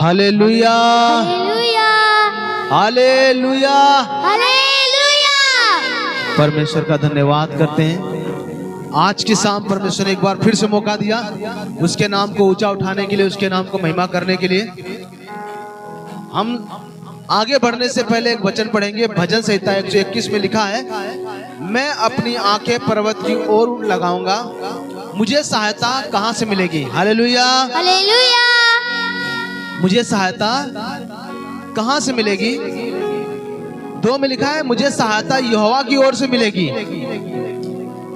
Hallelujah hallelujah hallelujah. परमेश्वर का धन्यवाद करते हैं। आज की शाम परमेश्वर ने एक बार फिर से मौका दिया उसके नाम को ऊंचा उठाने के लिए, उसके नाम को महिमा करने के लिए। हम आगे बढ़ने से पहले एक वचन पढ़ेंगे। भजन संहिता 121 में लिखा है, मैं अपनी आंखें पर्वत की ओर लगाऊंगा, मुझे सहायता कहां से मिलेगी। Hallelujah hallelujah. मुझे सहायता कहां से मिलेगी। 2 में लिखा है, मुझे सहायता यहोवा की ओर से मिलेगी।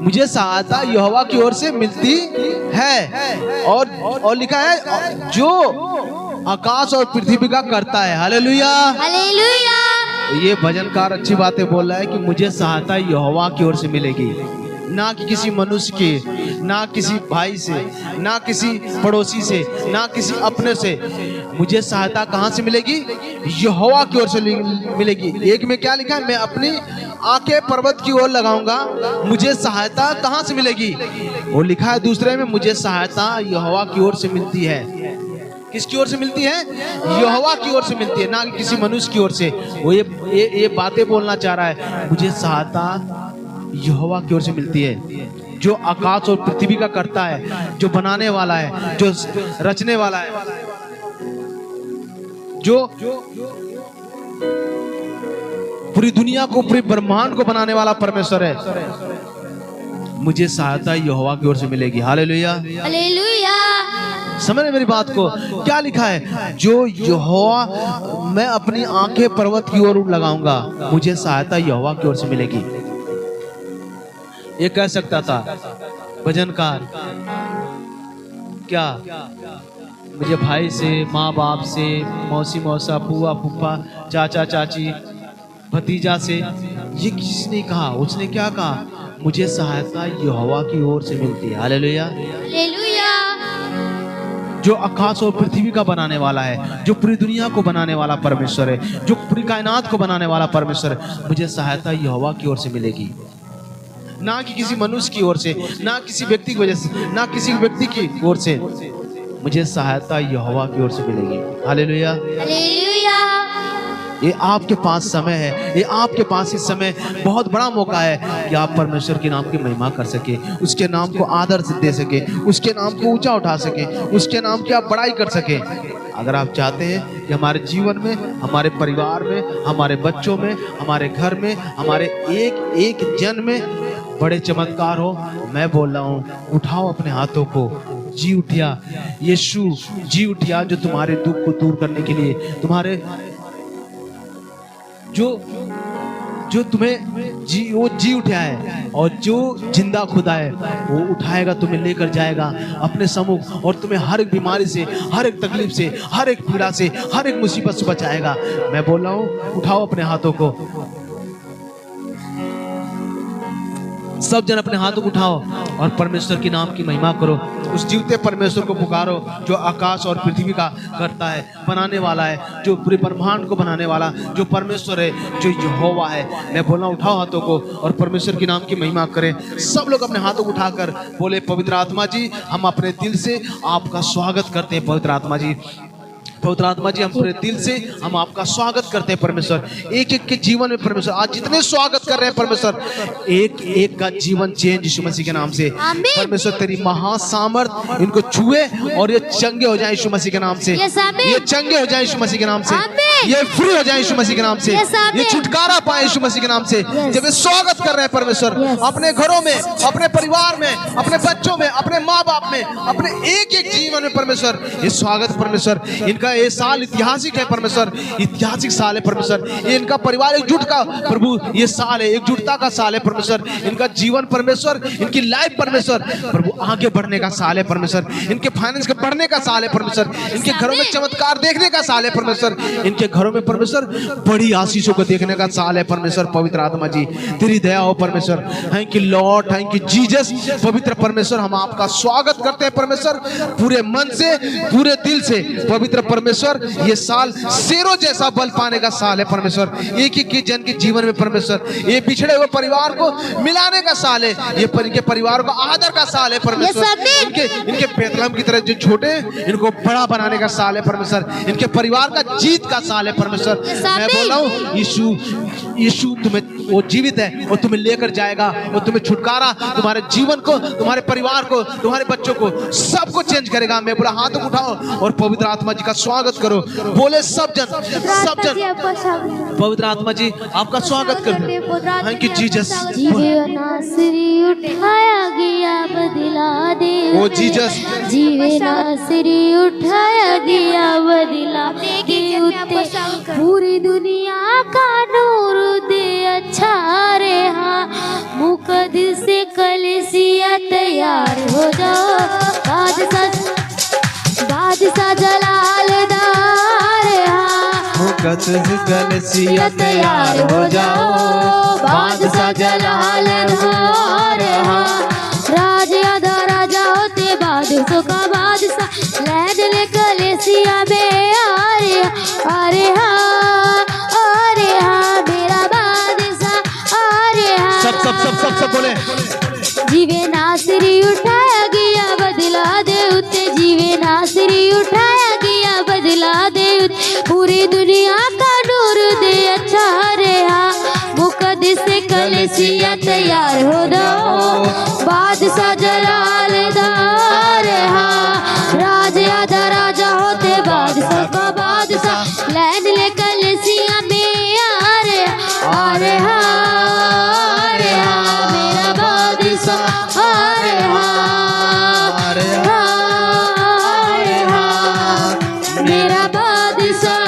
मुझे सहायता यहोवा की ओर से मिलती है। और लिखा है, जो आकाश और पृथ्वी का करता है। Hallelujah hallelujah. ये भजनकार अच्छी बातें बोल रहा है कि मुझे सहायता यहोवा की ओर से मिलेगी, ना कि किसी मनुष्य के, ना किसी भाई से, ना किसी पड़ोसी से, ना किसी अपने से। मुझे सहायता कहां से मिलेगी? यहोवा की ओर से मिलेगी। एक में क्या लिखा है, मैं अपनी आंखें पर्वत की ओर लगाऊंगा, मुझे सहायता कहां से मिलेगी। और लिखा है दूसरे में, मुझे सहायता यहोवा की ओर से मिलती है। किसकी ओर से मिलती है? यहोवा की ओर से मिलती है, ना कि किसी मनुष्य की ओर से। वो ये बातें बोलना चाह रहा है, मुझे सहायता यहोवा की ओर से मिलती है, जो आकाश और पृथ्वी का करता है, जो बनाने वाला है, जो रचने वाला है, जो पूरी दुनिया को, पूरी ब्रह्मांड को बनाने वाला परमेश्वर है। मुझे सहायता यहोवा की ओर से मिलेगी। Hallelujah hallelujah. समझ मेरी बात को। क्या लिखा है? जो यहोवा, मैं अपनी आंखें पर्वत की ओर लगाऊंगा, मुझे सहायता यहोवा की ओर से मिलेगी। ये कह सकता था भजनकार, क्या मुझे भाई से, माँ बाप से, मौसी मौसा, फूआ फूफा, चाचा चाची, भतीजा से ये किसने कहा? उसने क्या कहा? मुझे सहायता यहोवा की ओर से मिलती है। हालेलुया। हालेलुया। जो आकाश और पृथ्वी का बनाने वाला है, जो पूरी दुनिया को बनाने वाला परमेश्वर है, जो पूरी कायनात को बनाने वाला परमेश्वर है, मुझे सहायता यहोवा की ओर से मिलेगी, ना कि किसी मनुष्य की ओर से, ना किसी व्यक्ति की वजह से, ना किसी व्यक्ति की ओर से। मुझे सहायता यहोवा की ओर से मिलेगी। हालेलुया। हालेलुया। ये आपके पास समय है, ये आपके पास इस समय बहुत बड़ा मौका है कि आप परमेश्वर के नाम की महिमा कर सके, उसके नाम को आदर दे सके, उसके नाम को ऊंचा उठा सके, उसके नाम की आप बड़ाई कर सके। अगर आप चाहते हैं कि हमारे जीवन में, हमारे परिवार में, हमारे बच्चों में, हमारे घर में, हमारे एक एक जन में बड़े चमत्कार हो, मैं बोल रहा हूँ, उठाओ अपने हाथों को, जी उठिया यीशु, जी उठिया, जो तुम्हारे दुख को दूर करने के लिए, तुम्हारे जो तुम्हें वो जी उठा है, और जो जिंदा खुदा है वो उठाएगा, तुम्हें लेकर जाएगा अपने सम्मुख, और तुम्हें हर एक बीमारी से, हर एक तकलीफ से, हर एक पीड़ा से, हर एक मुसीबत से बचाएगा। मैं बोल रहा हूँ, उठाओ अपने हाथों को, सब जन अपने हाथों को उठाओ और परमेश्वर के नाम की महिमा करो। उस जीवते परमेश्वर को पुकारो, जो आकाश और पृथ्वी का करता है, बनाने वाला है, जो पूरे ब्रह्मांड को बनाने वाला, जो परमेश्वर है, जो यहोवा है। मैं बोलना, उठाओ हाथों को और परमेश्वर के नाम की महिमा करें। सब लोग अपने हाथों को उठाकर बोले, पवित्र आत्मा जी, हम अपने दिल से आपका स्वागत करते हैं। पवित्र आत्मा जी, पवित्र आत्मा जी, हम पूरे दिल से हम आपका स्वागत करते हैं परमेश्वर। एक एक के जीवन में परमेश्वर, आज जितने स्वागत कर रहे हैं परमेश्वर, एक एक का जीवन चेंज यीशु मसीह के नाम से। परमेश्वर तेरी महासामर्थ इनको छुए और ये चंगे हो जाए यीशु मसीह के नाम से। ये चंगे हो जाए यीशु मसीह के नाम से, ये फ्री हो जाए यीशु मसीह के नाम से, ये छुटकारा पाए यीशु मसीह के नाम से। जब ये स्वागत कर रहे हैं परमेश्वर, अपने घरों में, अपने परिवार में, अपने बच्चों में, अपने माँ बाप में, अपने एक एक जीवन में परमेश्वर, ये स्वागत परमेश्वर। इनका ये साल ऐतिहासिक है परमेश्वर, ऐतिहासिक साल है परमेश्वर। ये इनका परिवार एकजुट का प्रभु ये साल है, एकजुटता का साल है परमेश्वर। इनका जीवन परमेश्वर, इनकी लाइफ परमेश्वर प्रभु आगे बढ़ने का साल है परमेश्वर। इनके फाइनेंस के बढ़ने का साल है परमेश्वर। इनके घरों में चमत्कार देखने का साल है परमेश्वर। इनके घरों में परमेश्वर बड़ी आशीषों को देखने का साल है परमेश्वर। पवित्र आत्मा जी, तेरी दया हो परमेश्वर। Thank you Lord, thank you Jesus. पवित्र परमेश्वर, हम आपका स्वागत करते हैं परमेश्वर, पूरे मन से, पूरे दिल से। पवित्र परमेश्वर परमेश्वर ये साल शेरों जैसा बल पाने का साल है परमेश्वर। एक एक जन के जीवन में परमेश्वर ये बिछड़े हुए परिवार को मिलाने का साल है, ये इनके परिवार को आदर का साल है परमेश्वर। इनके बेतलहम की तरह जो छोटे इनको बड़ा बनाने का साल है परमेश्वर। इनके परिवार का जीत का साल है परमेश्वर। मैं बोल रहा हूँ यीशु तुम्हें वो जीवित है, वो तुम्हें लेकर जाएगा, वो तुम्हें छुटकारा, तुम्हारे जीवन को, तुम्हारे परिवार को, तुम्हारे बच्चों को, सबको चेंज करेगा। मैं बोला हाथ उठाओ और पवित्र आत्मा जी का स्वागत करो। बोले सब जन पवित्र आत्मा जी आपका स्वागत करो। Thank you Jesus. नासरी उठाया गया बदला दे, ओ जीसस। जीवे नासरी उठाया गया बदला दे, पूरी दुनिया का नूर दे अच्छा रे। हाँ मुकद्दस से कलीसिया तैयार हो जाओ, बादशाह जलालदार। हाँ मुकद्दस कलीसिया तैयार हो जाओ, बादशाह जलालदार। हाँ राजा दा राजा होते बादशाह का बादशाह, लैंड ले कलीसिया में अरे अरे हाँ मेरा बादशाह अरे हाँ। सब बोले। जीवे नासरी उठाया गया बदला दे उते, जीवे नासरी उठाया गया बदला दे उते, पूरी दुनिया का नूर दे अच्छा रे। हाँ मुकद्दस से कलीसिया तैयार हो जाओ, बादशाह जलालदार। हाँ राजा दा राजा होते बादशाह का बादशाह, लैंड ले कलीसिया में अरे अरे हाँ मेरा बादशाह अरे हाँ मेरा बादशाह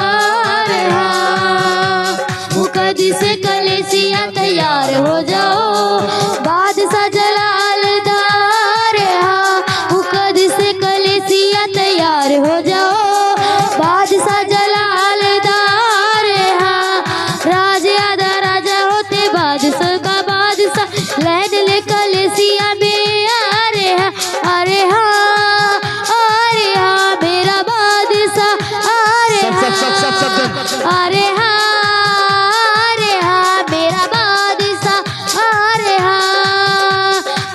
अरे हाँ। मुकद्दस से कलीसिया तैयार हो जाओ, बादशाह जलालदार। हाँ मुकद्दस से कलीसिया तैयार हो जाओ, बादशाह जलालदार। हाँ राजा दा राजा होते बादशाह का बादशाह, लैंड ले कलीसिया में अरे हाँ मेरा बादशाह अरे अरे हाँ मेरा बादशाह अरे हाँ।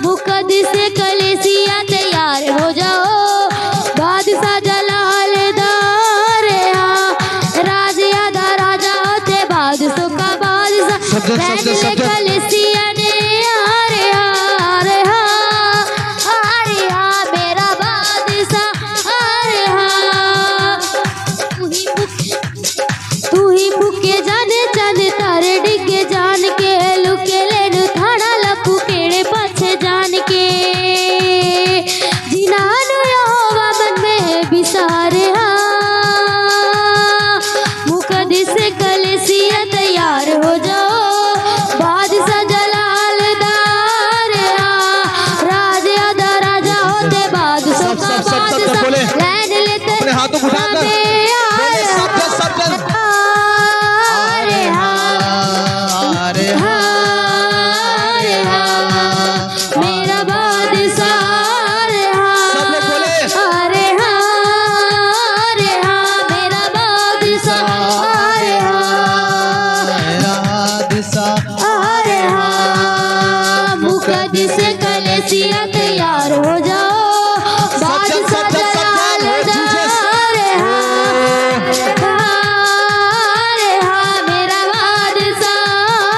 मुकद्दस से कलीसिया तैयार हो जाओ, बादशाह जलालदार। हाँ राजा दा राजा होते बादशाह का बादशाह, लैंड ले कलीसिया ने अरे हाँ मेरा बादशाह अरे हाँ। तू ही मुके जाने जाने तारे डिगे जान के, लुके लेन थाना लपू केड़े पाछे जान के, जिनानु यहोवा मन में बिसारे। हाँ मुकद्दस से कलीसिया तैयार हो जाओ, बादशाह जलालदार। हाँ राजा दा राजा होते बादशाह का बादशाह, लैंड लेते अपने हाथों को उठाकर बोले सब जन अरे हाँ मेरा बादशाह अरे सब लोग बोले। अरे हाँ मेरा बादशाह अरे अरे हाँ। मुकद्दस से कलीसिया तैयार हो जाओ, बादशाह जलालदार। अरे हाँ मेरा बादशाह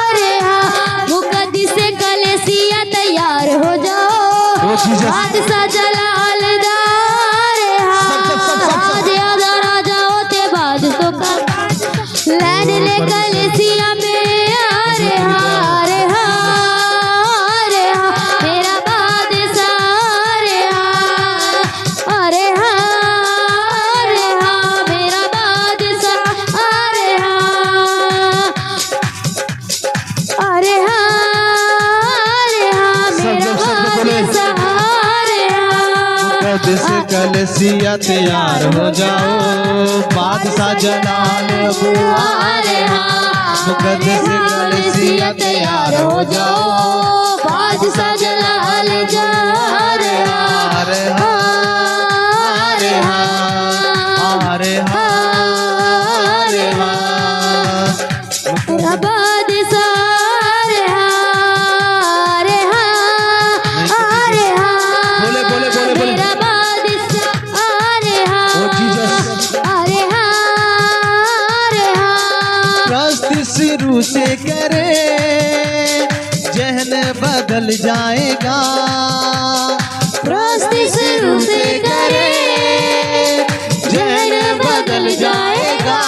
अरे हाँ। मुकद्दस से कलीसिया तैयार हो जाओ, बादशाह जलालदार। हाँ राजा राजा होते बादशाह का, लैंड ले कलीसिया में अरे हाँ मेरा बादशाह अरे हाँ मेरा बादशाह अरे हाँ मेरा बादशाह अरे हाँ। मुकद्दस से कलीसिया तैयार हो जाओ, बादशाह जलालदार। अरे हाँ मुकद्दस से कलीसिया तैयार हो जाओ, बादशाह जलालदार। अरे हाँ अरे हाँ अरे हाँ तेरा बादशाह रे हाँ रे हाँ अरे हाँ बोले बोले बोले बोले तेरा बादशाह रे हाँ ओ जीसस अरे हाँ रे हाँ प्रस्ति शुरू से करे जहन बदल जाएगा प्रस्ति शुरू से करे जहन बदल जाएगा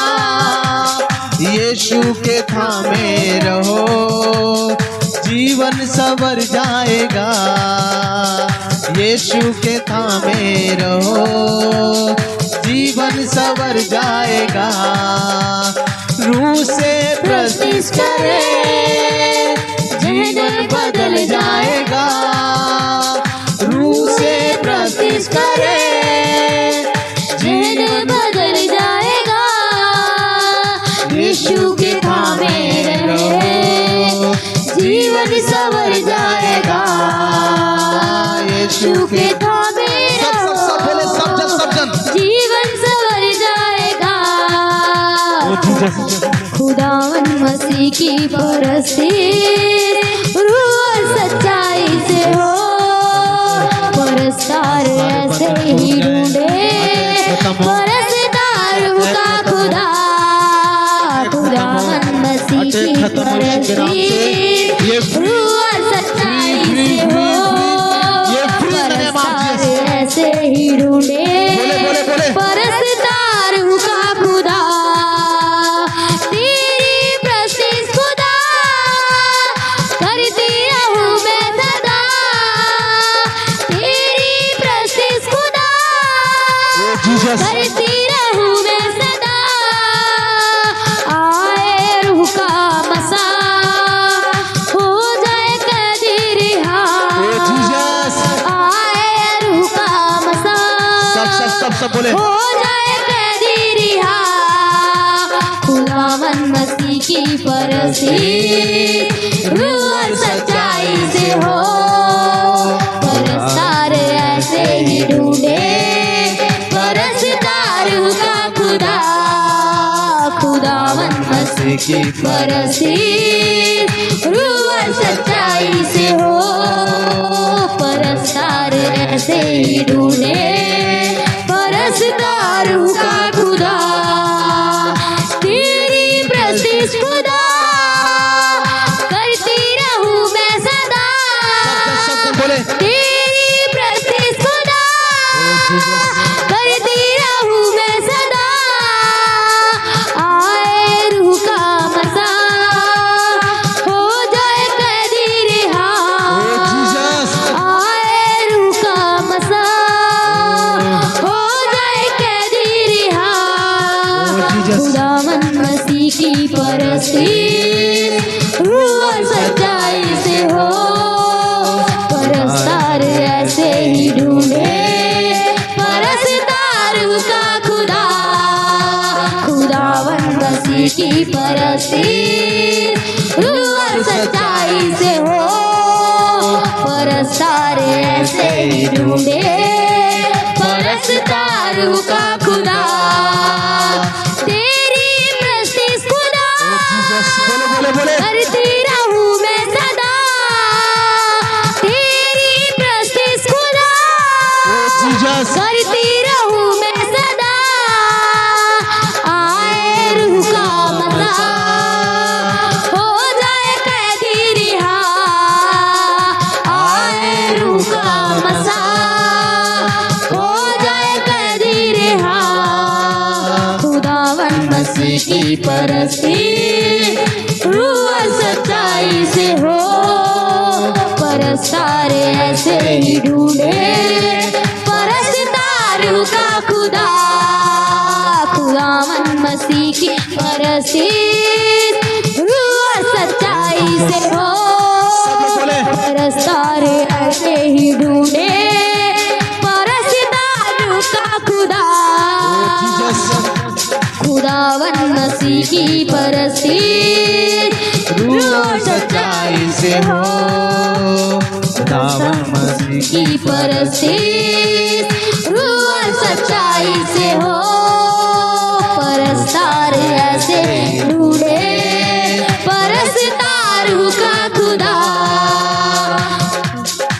यीशु के थामे रहो जीवन संवर जाएगा यीशु के थामे रहो जीवन संवर जाएगा रूह से प्रस्तिश करे जीवन बदल जाएगा रूह से प्रस्तिश करे जीवन बदल जाएगा यीशु के थामे रहो जीवन संवर जाएगा यीशु के थामे सब बोले सब जन जीवन संवर जाएगा खुदावन मसीह की परस्ती रूह और सच्चाई से हो परस्तार ऐसे ही ढूंढे परस्तार का खुदा खुदावन मसीह की परस्ती रूह और सच्चाई से हो परस्तार ऐसे ही ढूंढे परस्तार का खुदा तेरी प्रस्तिश खुदा करती रहूं मैं सदा तेरी प्रस्तिश खुदा करती रहूं मैं सदा आए रूह का मसा हो जाए कदी रिहा आए रूह का मसा सब बोले हो जाए कैदी रिहा खुदावन मसीह की परस्ती रूह और सच्चाई से हो परस्तार ऐसे ही ढूंढे परस्तार का खुदा खुदावन मसीह की परस्ती रूह और सच्चाई से हो परस्तार ऐसे ही ढूंढे परस्तार का खुदा तेरी प्रस्तिश खुदा करती रहूं मैं सदा बोले तेरी प्रस्तिश खुदा करती रहूं मैं सदा आए रूह का मसा हो जाए कैदी रिहा आए रूह का मसा हो जाए कैदी रिहा खुदावन मसीह की परस्ती रूह और सच्चाई से हो परस्तार ऐसे ही ढूंढे परस्तार का खुदा खुदावन मसीह की परस्ती रूह और सच्चाई से हो परस्तार ऐसे ही ढूंढे परस्तार का खुदा तेरी प्रस्तिश खुदा करती रहूं मैं सदा तेरी प्रस्तिश खुदा करती रहूं मैं सदा आए रूह का मसा हो जाए कैदी रिहा आए रूह का मसा हो जाए कैदी रिहा खुदावन मसीह की परस्ती रूह और सच्चाई से हो परस्तार ऐसे ही ढूंढे परस्तार का खुदा खुदावन मसीह की परस्ती रूह और सच्चाई से हो परस्तार ऐसे ही ढूंढे परस्तार का खुदा खुदावन मसीह की परस्ती रूह और सच्चाई से हो खुदावन मसीह की परस्ती रूह और सच्चाई से हो ऐसे ढूंढे परसता रूह का खुदा।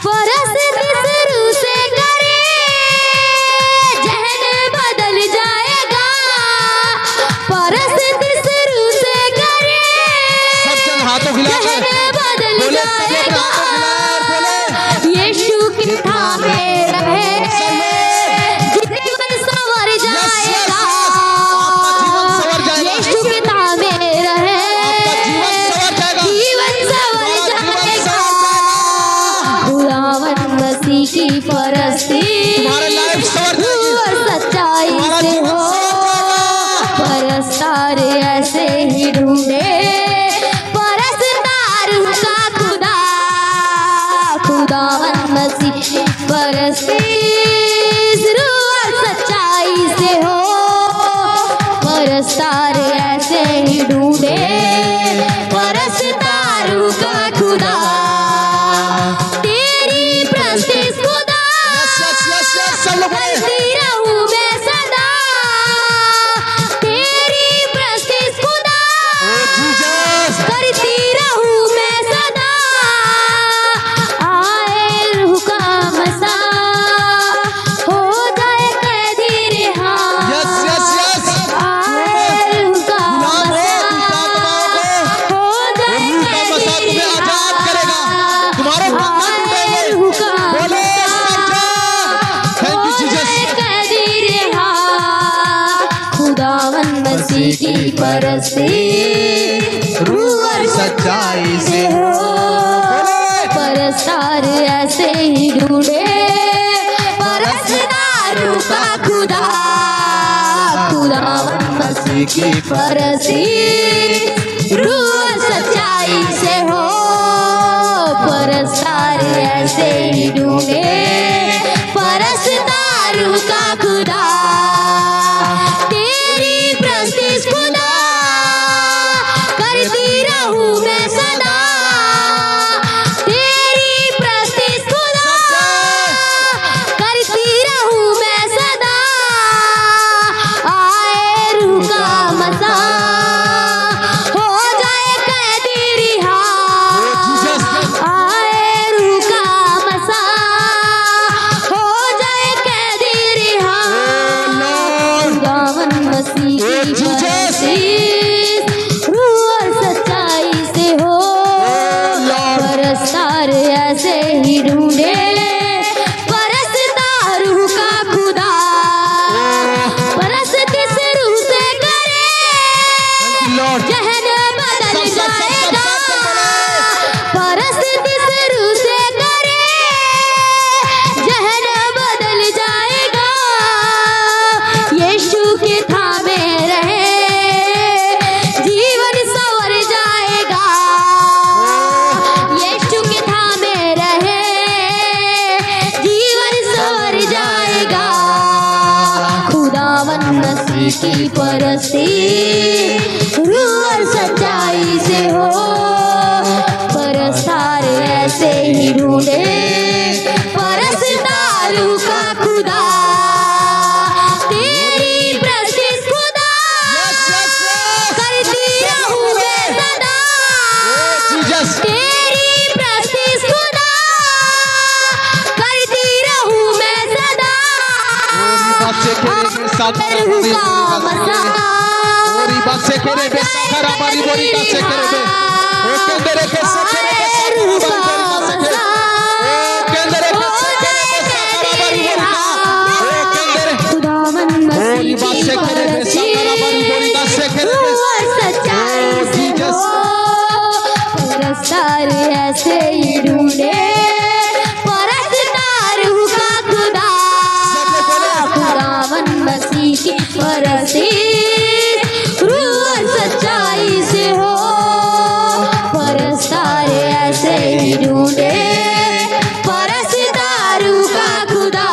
परस्ती शुरू से करे जहन बदल जाएगा। परस्ती शुरू से करे सब जन हाथों हिलाकर जहन बदल बोले, जाएगा। बोले। यीशु के थामे रहे जीवन संवर जाएगा। यीशु के थामे रहे जीवन संवर जाएगा। खुदावन मसीह की परस्ती और सच्चाई से हो परस्तार ऐसे ही ढूंढे परस्ता रूह का खुदा। खुदावन मसीह परस्ती और सच्चाई से हो परस्तार ऐसे ही ढूंढे परस्ता रूह का खुदा। तेरी प्रस्तिस खुदा करती रहूं मैं सदा। तेरी प्रस्तिस खुदा करती रहूं मैं सदा। आए रूह का मसा हो जाए कैदी रिहा। आए रूह का मसा हो जाए कैदी रिहा। आए रूह का कैदी रिहा। खुदावन मसीह की परस्ती रूह और सच्चाई से हो परस्तार ऐसे ही ढूंढे परस्ता रूह का खुदा। खुदावन मसीह की परस्ती रूह और सच्चाई से हो परस्तार ऐसे ही ढूंढे परस्ता रूह का खुदा। तेरी प्रस्तिस खुदा करती रहूं मैं सदा। तेरी प्रस्तिस खुदा करती रहूं मैं सदा। आए रूह का मसा हो जाए कैदी रिहा। आए रूह का मसा हो जाए कैदी रिहा। खुदावन मसीह की परस्ती रूह और सच्चाई से हो परस्तार ऐसे ही ढूंढे परस्ता रूह का खुदा। परस्ती शुरू से करे जहन बदल जाएगा। परस्ती शुरू से करे जहन बदल जाएगा। यीशु के थामे रहे जीवन संवर जाएगा। यीशु के थामे रहे जीवन संवर जाएगा। खुदावन मसीह की परस्ती रूह और सच्चाई से हो परस्तार ऐसे ही ढूंढे परस्ता रूह का खुदा। तेरी प्रस्तिस खुदा करती रहूं मैं सदा। तेरी प्रस्तिस खुदा करती रहूं मैं सदा। रूह का मसा खुदावन मसीह की परस्ती रूह और सच्चाई से हो परस्तार ऐसे ही ढूंढे परस्ता रूह का खुदा। खुदावन मसीह की परस्ती रूह और सच्चाई से हो परस्तार ऐसे ही ढूंढे परस्ता रूह का खुदा।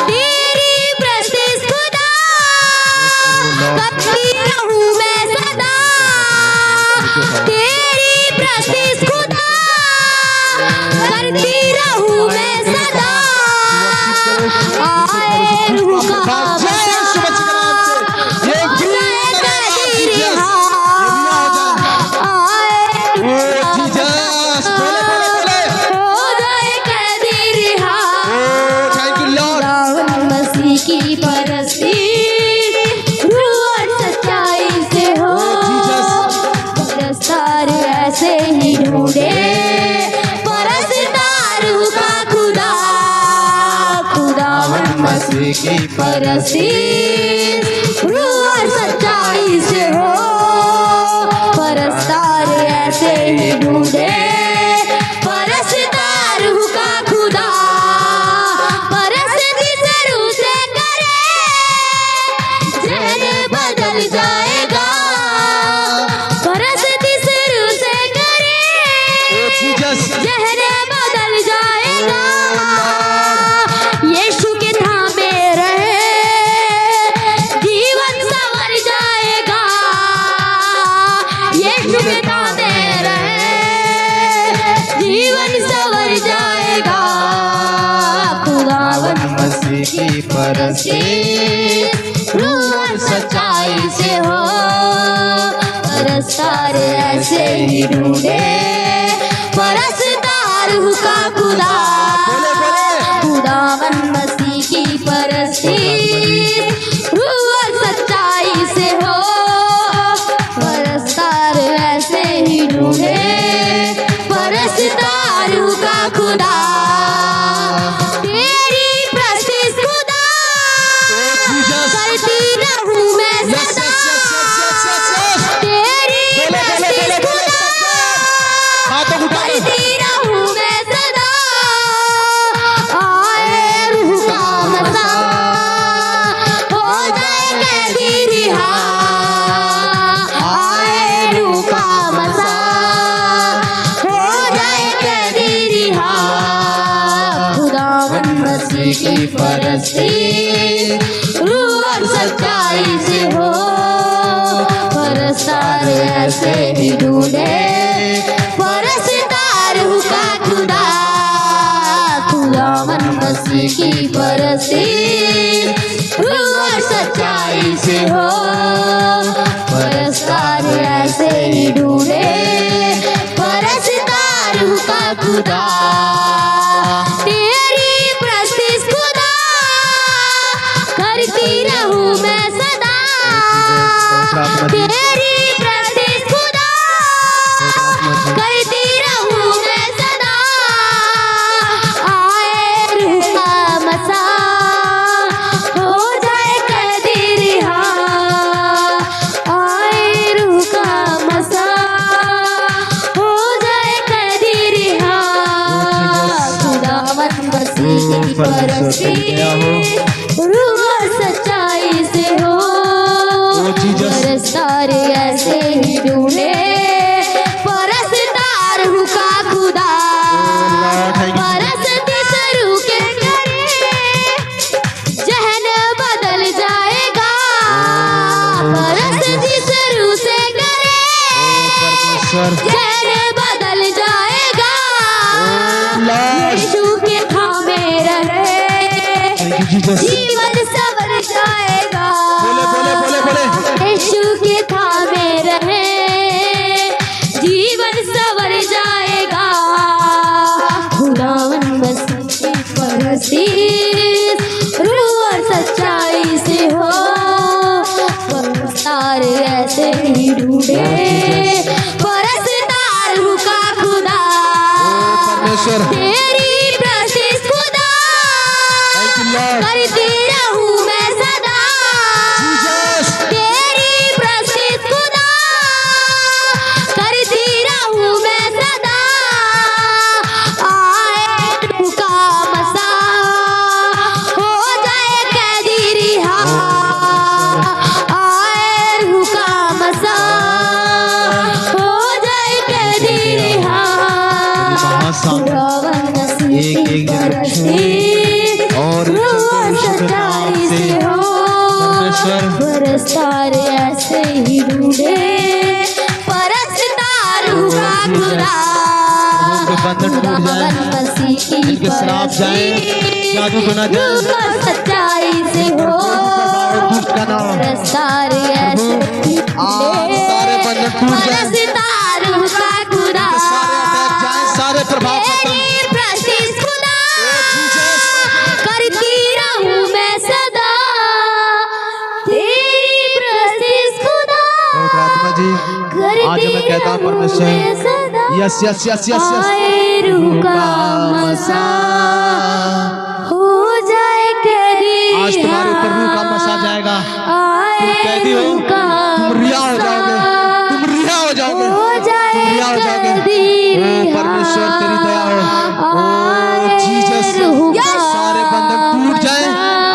तेरी प्रस्तिस खुदा करती रहूं मैं सदा। तेरी प्रस्तिस खुदा करती रहूं मैं सदा। आए रूह का परस्ती रूह और सच्चाई से हो, परस्तार ऐसे ही ढूंढे परस्तार रूह का खुदा, परस्ती से रूह से करे जहन बदल जाएगा, परस्ती से रूह से करे जहन बदल जाएगा। यीशु के थामे रहे जीवन संवर जाएगा, यीशु के थामे रहे जीवन संवर जाएगा। खुदावन मसीह की परस्ती रूह और सच्चाई से हो, परस्तार ऐसे ही ढूंढे परस्तार रूह का खुदा, खुदावन मसीह की परस्ती रूह और सच्चाई से हो, परस्तार ऐसे ही ढूंढे परस्तार रूह का खुदा। तेरी प्रस्तिस खुदा करती रहूं मैं सदा, तेरी प्रस्तिस खुदा करती रहूं मैं सदा। आए रूह का मसा हो जाए कैदी रिहा, आए रूह का मसा हो जाए कैदी रिहा। खुदावन मसीह की परस्ती रूह और सच्चाई से हो, परस्तार ऐसे ही ढूंढे परस्तार रूह का खुदा। खुदावन मसीह की परस्ती रूह और सच्चाई से हो, परस्तार ऐसे ही ढूंढे परस्तार रूह का खुदा। तेरी प्रस्तिस खुदा करती रहूं मैं सदा, तेरी प्रस्तिस खुदा करती रहूं मैं सदा। आए रूह का मसा हो जाए कैदी रिहा, आए रूह का मसा हो जाए कैदी रिहा। खुदावन मसीह की परस्ती रूह और सच्चाई से हो, परस्तार ऐसे ही ढूंढे परस्तार रूह का खुदा, परस्ती से रूह के करे जहन बदल जाएगा, परस्ती से रूह से करे जहन बदल जाएगा। यीशु के थामे रहे जीवन संवर जाएगा, यीशु के थामे रहे जीवन संवर जाएगा। खुदावन मसीह की परस्ती रूह और सच्चाई से हो, परस्तार ऐसे ही ढूंढे परस्तार रूह का खुदा। तेरी प्रस्तिस खुदा करती रहूं मैं सदा, तेरी प्रस्तिस खुदा करती रहूं मैं सदा। आए रूह का मसा हो जाए कैदी रिहा, आए रूह का मसा हो जाए कैदी रिहा। खुदावन मसीह की परस्ती और रूह और सच्चाई से हो, परस्तार ऐसे ही ढूंढे परस्तार रूह का खुदा। खुदावन मसीह की परस्ती रूह और सच्चाई से हो, परस्तार ऐसे ही ढूंढे परस्तार रूह का खुदा। सारे प्रभाव तेरी प्रस्तिस खुदा करती रहूं मैं सदा, तेरी प्रस्तिस खुदा प्रार्थना जी आज मैं कहता हूँ परमेश्वर यस यस यस यस आए रूह का मसा हो जाए कैदी आज तुम्हारे ऊपर रूह कैदी हो, तुम रिहा हो जाओगे, तुम रिहा हो जाओगे, तुम रिहा हो जाओगे। ओ परमेश्वर तेरी दया हो, ओ जीसस, सारे बंधन टूट जाए,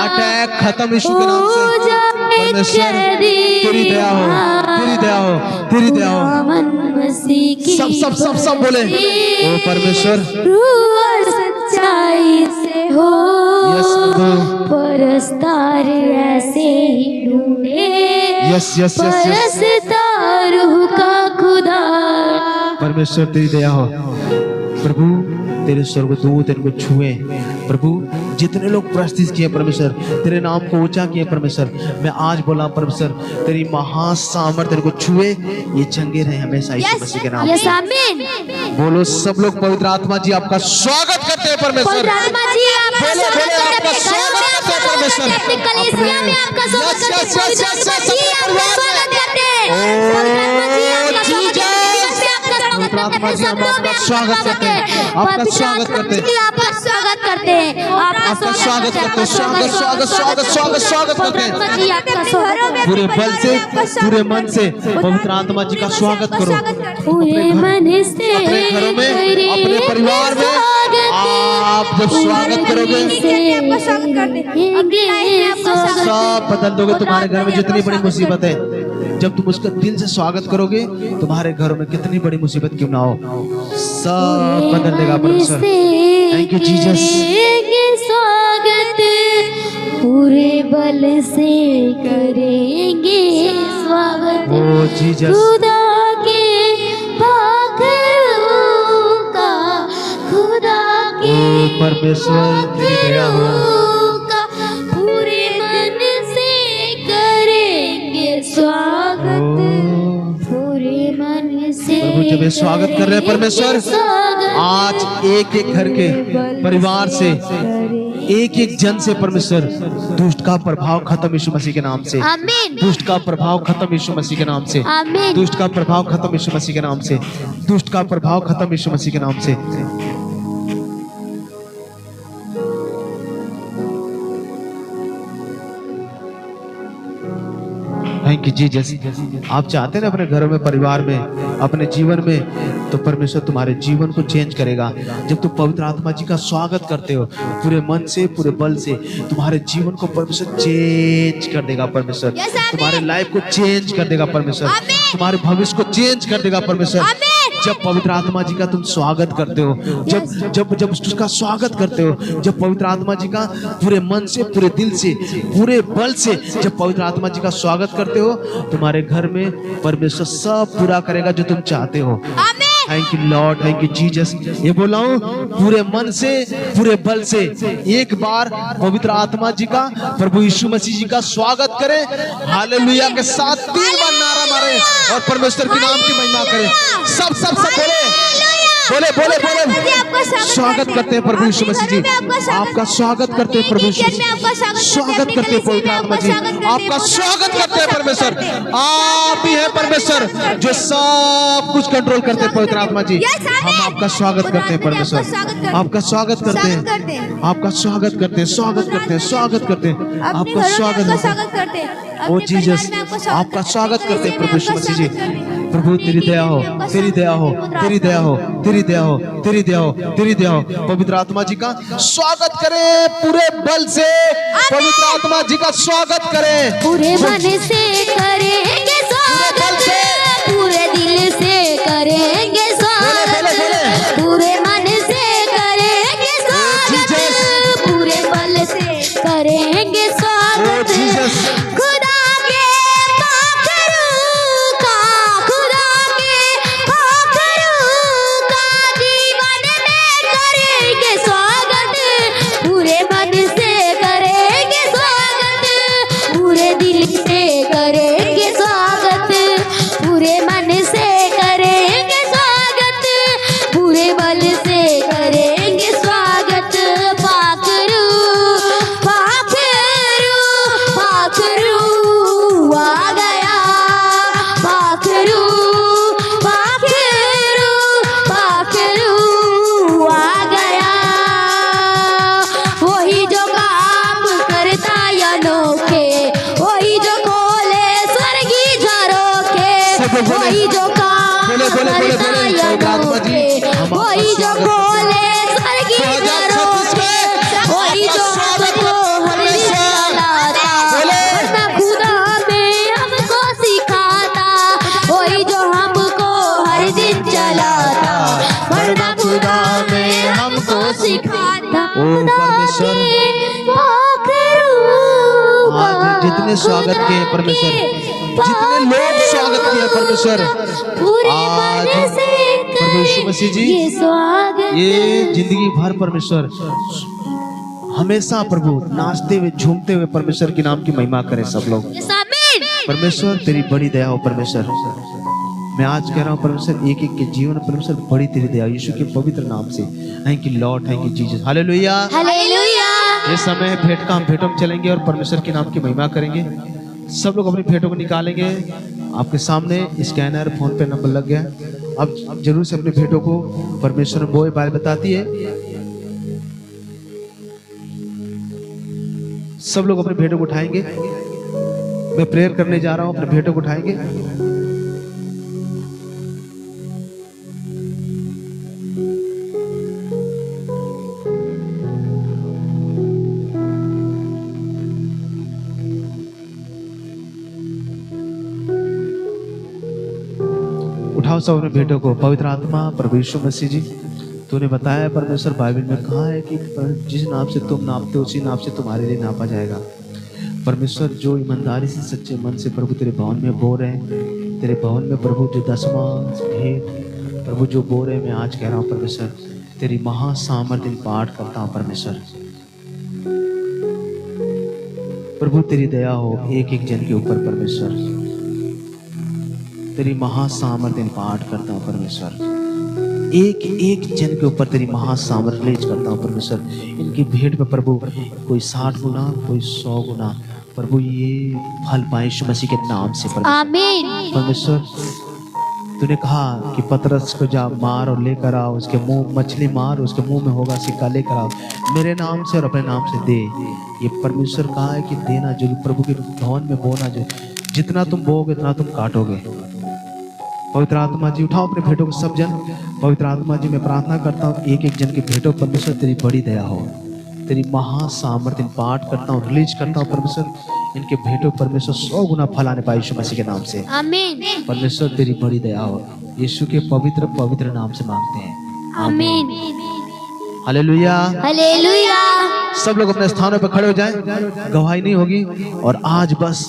अटैक खत्म यीशु के नाम से। परमेश्वर तेरी दया हो, तेरी दया हो, तेरी दया हो। सब सब सब सब बोले ओ परमेश्वर रूह सच्चाई से हो, यस परस्तार ऐसे ही ढूंढे, यस यस यस यस परस्ता रूह का खुदा। परमेश्वर तेरी दया हो प्रभु, तेरे स्वर्गदूत इनको छुए प्रभु, जितने लोग प्रस्तुत किए परमेश्वर, तेरे नाम को ऊंचा किए परमेश्वर, मैं आज बोला परमेश्वर तेरी महासामर्थ इनको छुए, ये चंगे रहे हमेशा यीशु मसीह के नाम यस में। आमीन। बोलो सब लोग, पवित्र आत्मा जी आपका स्वागत करते हैं परमेश्वर, पवित्र आत्मा जी आपका बोले बोले आपका स्वागत करते हैं परमेश्वर, अपनी कलीसिया में आपका स्वागत करते हैं, पवित्र आत्मा जी आपका स्वागत करते हैं, पवित्र आत्मा जी आपका स्वागत करते हैं, पवित्र आत्मा जी हम आपका स्वागत करते हैं, आपका स्वागत करते हैं, आपका स्वागत करते हैं, आपका स्वागत करते हैं, स्वागत स्वागत स्वागत स्वागत स्वागत करते हैं। जी आपका स्वागत, पूरे बल से, पूरे मन से पवित्र आत्मा जी का स्वागत करो, पूरे मन से, अपने घरों में, अपने परिवार में आप जब स्वागत करोगे सब बदल दोगे। तुम्हारे घर में जितनी बड़ी मुसीबत है, जब तुम उसका दिल से स्वागत करोगे, तुम्हारे घरों में कितनी बड़ी मुसीबत क्यों ना हो, सब बदल देगा परमेश्वर। Thank you Jesus. स्वागत पूरे बल से करेंगे स्वागत, ओ जीसस, खुदा के भागों का, खुदा के ओ परमेश्वर तेरी दया हो, का पूरे मन से करेंगे स्वागत, पूरे मन से। प्रभु जब ये स्वागत कर रहे हैं परमेश्वर, आज एक एक घर के परिवार से, एक एक जन से परमेश्वर दुष्ट का प्रभाव खत्म यीशु मसीह के नाम से, आमीन, दुष्ट का प्रभाव खत्म यीशु मसीह के नाम से, आमीन, दुष्ट का प्रभाव खत्म यीशु मसीह के नाम से, दुष्ट का प्रभाव खत्म यीशु मसीह के नाम से। Thank you Jesus. आप चाहते हैं ना अपने घरों में, परिवार में, अपने जीवन में, तो परमेश्वर तुम्हारे जीवन को चेंज करेगा। जब तुम पवित्र आत्मा जी का स्वागत करते हो पूरे मन से, पूरे बल से, तुम्हारे जीवन को परमेश्वर चेंज कर देगा परमेश्वर, तुम्हारे लाइफ को चेंज कर देगा परमेश्वर, तुम्हारे भविष्य को चेंज कर देगा परमेश्वर। जब पवित्र आत्मा जी का तुम स्वागत करते हो, जब जब जब उसका स्वागत करते हो, जब पवित्र आत्मा जी का पूरे मन से, पूरे दिल से, पूरे बल से जब पवित्र आत्मा जी का स्वागत करते हो, तुम्हारे घर में परमेश्वर सब पूरा करेगा जो तुम चाहते हो। Thank you Lord, thank you Jesus. ये बोला हूँ पूरे मन से, पूरे बल से एक बार पवित्र आत्मा जी का, प्रभु यीशु मसीह जी का स्वागत करें, हालेलुया के साथ 3 बार नारा मारे और परमेश्वर के नाम की महिमा करें। सब सब सब बोले बोले बोले बोले स्वागत करते हैं प्रभु यीशु मसीह जी, आपका स्वागत करते हैं प्रभु यीशु मसीह, स्वागत करते हैं पवित्र आत्मा जी, आपका स्वागत करते हैं परमेश्वर। आप ही है परमेश्वर जो सब कुछ कंट्रोल करते हैं पवित्र आत्मा जी। हम आपका स्वागत करते हैं परमेश्वर, आपका स्वागत करते हैं, आपका स्वागत करते हैं, स्वागत करते हैं, स्वागत करते हैं, आपका स्वागत ओ जीसस, आपका स्वागत करते हैं प्रभु यीशु मसीह जी। प्रभु तेरी दया हो, तेरी दया हो, तेरी दया हो, तेरी दया हो, तेरी दया हो, तेरी दया हो। पवित्र आत्मा जी का स्वागत करें पूरे बल से, पवित्र आत्मा जी का स्वागत करें पूरे मन से करेंगे स्वागत, पूरे दिल से करेंगे स्वागत, पूरे मन से करेंगे स्वागत, पूरे बल से करेंगे स्वागत, खुदा के पाखरू का, खुदा के पाखरू का जीवन में करेंगे स्वागत, पूरे मन से करेंगे स्वागत, पूरे दिल से करेंगे स्वागत, बोले, बोले, बोले, बोले, पवित्र आत्मा जी, हम वही आपका जो स्वागत बोले स्वर्गीय 2036 में वही जो हमको हर दिन चलाता वरना खुदा में हमको सिखाता वही जो हमको हर दिन चलाता वरना खुदा में हमको सिखाता ओ परमेश्वर, आज जितने स्वागत किए परमेश्वर, जितने लोग स्वागत किए परमेश्वर, पूरे आज मन से प्रभु यीशु मसीह जी, ये स्वागत ये जिंदगी भर परमेश्वर हमेशा प्रभु नाचते हुए झूमते हुए परमेश्वर के नाम की महिमा करें सब लोग। आमीन। परमेश्वर तेरी बड़ी दया हो परमेश्वर, मैं आज कह रहा हूँ परमेश्वर एक एक के जीवन में परमेश्वर बड़ी तेरी दया यीशु के पवित्र नाम से। Thank you Lord, thank you Jesus, hallelujah. Hallelujah. ये समय भेंट का हम भेंटों में चलेंगे और परमेश्वर के नाम की महिमा करेंगे। सब लोग अपनी भेंटों को निकालेंगे। आपके सामने स्कैनर फोन पे नंबर लग गया, अब जरूर से अपनी भेंटों को परमेश्वर वो बात बताती है। सब लोग अपने भेंटों को उठाएंगे, मैं प्रेयर करने जा रहा हूं, अपने भेंटों को उठाएंगे। उठाओ सब अपने भेंटों को। पवित्र आत्मा प्रभु यीशु मसीह जी, तूने बताया परमेश्वर बाइबल में कहा है कि जिस नाप से तुम नापते हो उसी नाप से तुम्हारे लिए नापा जाएगा। परमेश्वर जो ईमानदारी से सच्चे मन से प्रभु तेरे भवन में बो रहे हैं, तेरे भवन में प्रभु जो दसवां भेंट प्रभु जो बो रहे हैं, मैं आज कह रहा हूँ परमेश्वर तेरी महासामर्थ्य पाठ करता हूँ परमेश्वर। प्रभु तेरी दया हो एक एक जन के ऊपर परमेश्वर, तेरी महासामर्थ्य पाठ करता हूँ परमेश्वर। एक एक जन के ऊपर तेरी महासामर्थ्य रिलीज करता हूँ परमेश्वर। इनकी भेंट में प्रभु कोई 60 गुना कोई 100 गुना प्रभु ये फल पाए यीशु मसीह के नाम से आमीन। परमेश्वर तूने कहा कि पतरस को जा मार और लेकर आओ, उसके मुंह मछली मार, उसके मुंह में होगा सिक्का, लेकर आओ मेरे नाम से और अपने नाम से दे। ये परमेश्वर कहा है कि देना जो प्रभु के भवन में बोना जो जितना तुम बोगे उतना तुम काटोगे। पवित्र आत्मा जी उठाओ अपने भेंटों को सब जन। पवित्र आत्मा जी मैं प्रार्थना करता हूँ एक एक जन के भेंटों परमेश्वर तेरी बड़ी दया हो, तेरी महासामर्थ्य पाठ करता हूँ, रिलीज करता हूँ परमेश्वर। इनके भेंटों परमेश्वर 100 गुना फल आने पाए यीशु मसीह के नाम से। आमीन। परमेश्वर तेरी बड़ी दया हो, यीशु के पवित्र पवित्र नाम से मांगते हैं, आमीन। हालेलुया। हालेलुया। सब लोग अपने स्थानों पर खड़े हो जाएं, गवाही नहीं होगी और आज बस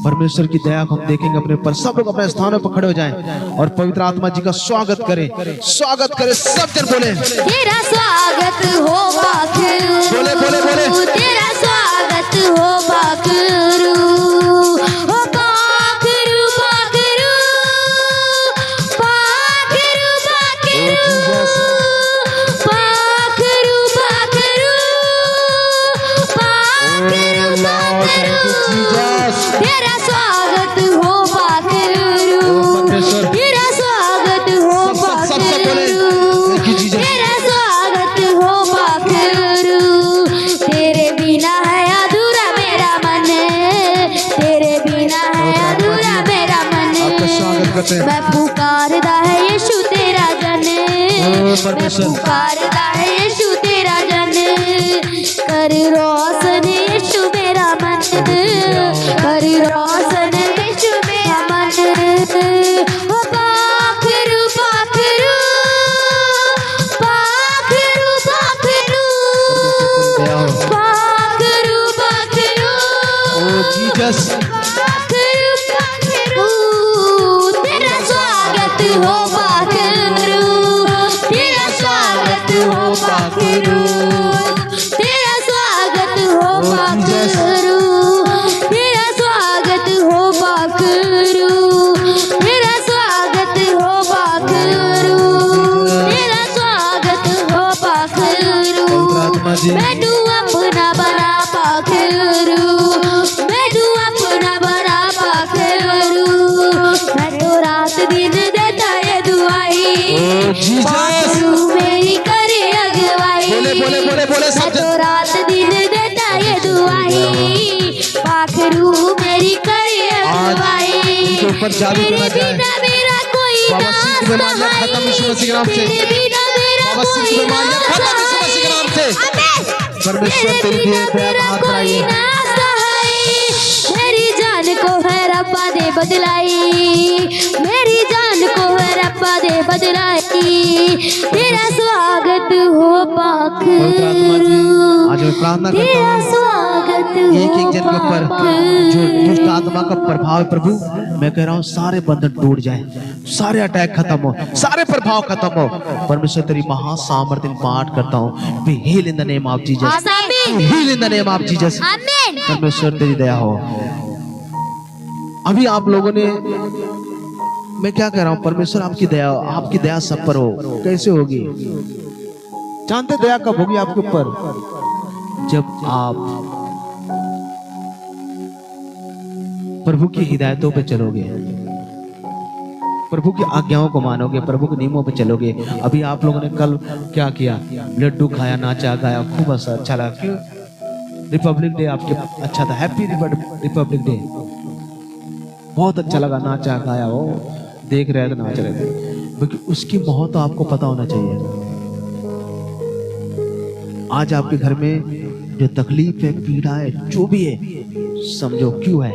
परमेश्वर की दया को हम देखेंगे अपने ऊपर। सब लोग अपने स्थानों पर खड़े हो जाएं और पवित्र आत्मा जी का स्वागत करें, स्वागत करें। सब जन बोले तेरा स्वागत हो बाखरू, बोले बोले बोले तेरा स्वागत हो बाखरू, ओ बाखरू बाखरू बाखरू बाखरू बाखरू तेरा स्वागत हो बाखरू, तेरा स्वागत हो बाखरू, तेरा स्वागत हो बाखरू। तेरे बिना है अधूरा मेरा मन, तेरे बिना है अधूरा मेरा मन। मैं पुकारदा है यीशु तेरा जन, मैं पुकारदा है यीशु तेरा जन। कर रोशन यीशु मेरा मन, कर रोशन यीशु मेरा मन। ओ बाखरू बाखरू बाखरू बाखरू बाखरू बाखरू जीसस। बाखरू बाखरू तेरा स्वागत हो बाखरू, तेरा स्वागत हो बाखरू, तेरा स्वागत हो बाखरू, तेरा स्वागत हो बाखरू, तेरा स्वागत हो बाखरू, तेरा स्वागत हो बाखरू। मैनू अपना बना बाखरू, मैनू अपना बना बाखरू। मैं तो रात दिन देता ये दुआई, बाखरू मेरी करे अगवाई। मैं तो रात दिन देता ये दुआई, बाखरू मेरी करे अगवाई। तेरे बिना मेरा कोई बाबा सिद्ध बीमारियां खत्म यीशु मसीह के नाम से। बाबा सिद्ध बीमारियां खत्म यीशु मसीह के नाम से। परमेश्वर तेरी दया का हाथ बढ़ाइए। मेरी जान को है रब्बा दे बदलाई, मेरी जान को है रब्बा दे बदलाई। तेरा स्वागत हो पाक, पवित्र आत्मा जी आज मैं प्रार्थना करता तेरा हूँ स्वागत एक हो एक जन के ऊपर जो दुष्ट आत्मा का प्रभाव है प्रभु, मैं कह रहा हूँ सारे बंधन टूट जाए, सारे अटैक खत्म हो, सारे प्रभाव खत्म हो। परमेश्वर तेरी महासामर्थ्य में पाठ करता हूँ, be heal in the name of Jesus, heal in the name of Jesus. आमीन। परमेश्वर तेरी दया हो। अभी आप लोगों ने, मैं क्या कह रहा हूँ, परमेश्वर आपकी दया सब पर हो। कैसे होगी जानते? दया कब होगी आपके ऊपर? जब आप प्रभु की हिदायतों पे चलोगे, प्रभु की आज्ञाओं को मानोगे, प्रभु के नियमों पे चलोगे। अभी आप लोगों ने कल क्या किया? लड्डू खाया, नाचा गाया, खूब अच्छा लगा। क्यों? रिपब्लिक डे आपके अच्छा था। Happy Republic day. बहुत अच्छा लगा, नाचा गाया, वो देख रहे थे, नाच रहे थे, क्योंकि उसकी महत्व आपको पता होना चाहिए। आज आपके घर में जो तकलीफ है, पीड़ा है, जो भी है, समझो क्यों है।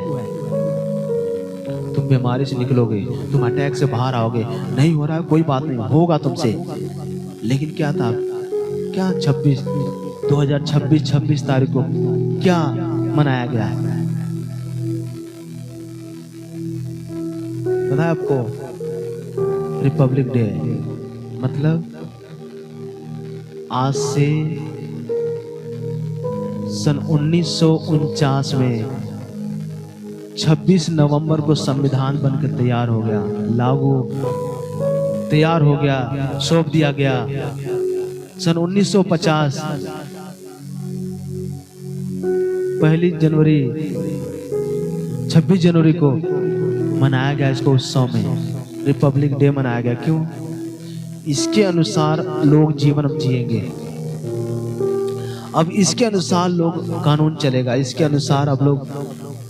तुम बीमारी से निकलोगे, तुम अटैक से बाहर आओगे। नहीं हो रहा है कोई बात नहीं, होगा तुमसे। लेकिन क्या था, क्या 2026 तारीख को क्या मनाया गया है पता है आपको? Republic day. मतलब आज से सन 1949 में 26 नवंबर को संविधान बनकर तैयार हो गया, लागू तैयार हो गया, सौंप दिया गया। सन 1950 26 जनवरी को मनाया गया इसको उत्सव में, रिपब्लिक डे मनाया गया। क्यों? इसके अनुसार लोग जीवन जिएंगे। अब इसके अनुसार लोग कानून चलेगा, इसके अनुसार अब लोग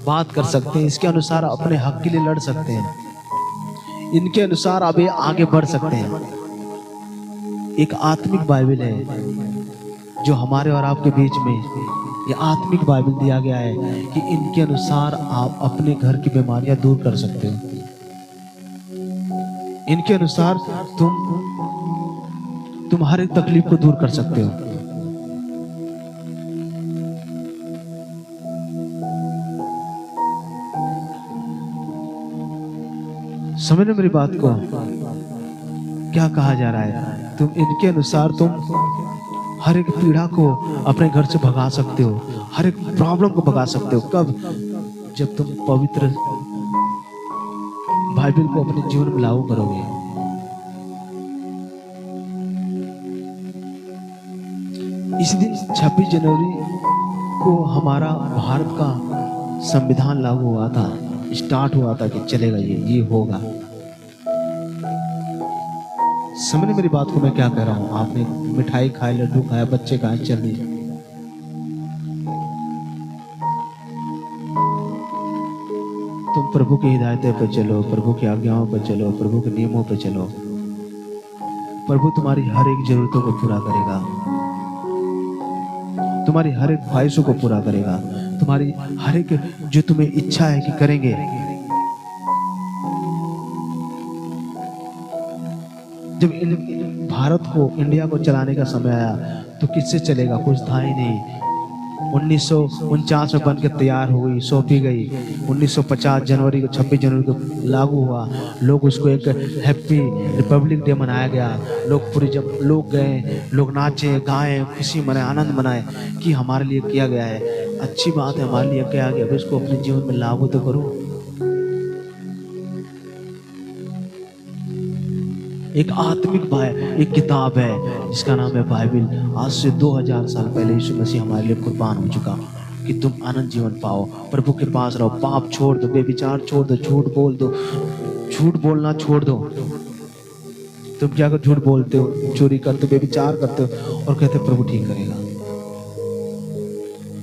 बात कर सकते हैं, इसके अनुसार अपने हक के लिए लड़ सकते हैं, इनके अनुसार अब ये आगे बढ़ सकते हैं। एक आत्मिक बाइबल है जो हमारे और आपके बीच में, ये आत्मिक बाइबल दिया गया है कि इनके अनुसार आप अपने घर की बीमारियां दूर कर सकते हो। इनके अनुसार तुम हर एक तकलीफ को दूर कर सकते हो। समझ रहे मेरी बात को? क्या कहा जा रहा है? तुम इनके अनुसार तुम हर एक पीड़ा को अपने घर से भगा सकते हो, हर एक प्रॉब्लम को भगा सकते हो। कब? जब तुम पवित्र बाइबल को अपने जीवन में लागू करोगे। इस दिन 26 जनवरी को हमारा भारत का संविधान लागू हुआ था, स्टार्ट हुआ था कि चलेगा, ये होगा। समझ मेरी बात को मैं क्या कह रहा हूं? आपने मिठाई खाए, लड्डू खाया, बच्चे खाए, चल रही। तुम प्रभु की हिदायतें पे चलो, प्रभु की आज्ञाओं पे चलो, प्रभु के नियमों पे चलो। प्रभु तुम्हारी हर एक जरूरतों को पूरा करेगा, तुम्हारी हर एक ख्वाहिशों को पूरा करेगा, तुम्हारी हर एक जो तुम्हें इच्छा है कि करेंगे। जब भारत को, इंडिया को चलाने का समय आया तो किससे चलेगा? कुछ था ही नहीं। 1949 में बन के तैयार हो गई, सौंपी गई। 1950 जनवरी को, 26 जनवरी को लागू हुआ। लोग उसको एक हैप्पी रिपब्लिक डे मनाया गया। लोग पूरे, जब लोग गए, लोग नाचे गाए, खुशी मनाए, आनंद मनाए कि हमारे लिए किया गया है, अच्छी बात है, हमारे लिए किया गया। अब इसको अपने जीवन में लागू तो करो। एक आत्मिक एक किताब है जिसका नाम है बाइबल। आज से 2000 साल पहले यीशु मसीह हमारे लिए कुर्बान हो चुका कि तुम आनंद जीवन पाओ, प्रभु के पास रहो, पाप छोड़ दो, बेविचार छोड़ दो, झूठ बोल दो, झूठ बोलना छोड़ दो। तुम क्या कर झूठ बोलते हो, चोरी करते हो, बेविचार करते हो और कहते हो प्रभु ठीक करेगा।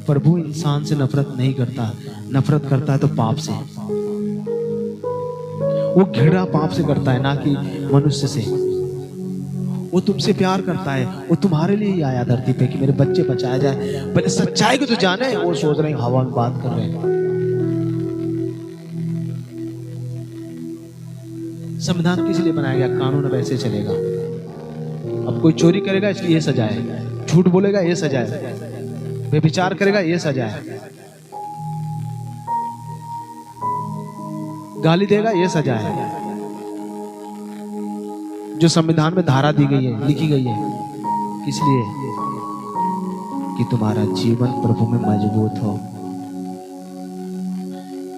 प्रभु इंसान से नफरत नहीं करता, नफरत करता है तो पाप से। वो घृणा पाप से करता है, ना कि मनुष्य से। वो तुमसे प्यार करता है, वो तुम्हारे लिए ही आया धरती पे कि मेरे बच्चे बचाया जाए। पहले सच्चाई को तो जाने, वो सोच रहे हैं हवा में बात कर रहे हैं। संविधान किस लिए बनाया गया? कानून अब ऐसे चलेगा। अब कोई चोरी करेगा इसलिए ये सजा है, झूठ बोलेगा ये सजा है, व्यभिचार करेगा ये सजा है, गाली देगा ये सजा है। जो संविधान में धारा दी गई है, लिखी गई है, किस लिए? कि तुम्हारा जीवन प्रभु में मजबूत हो।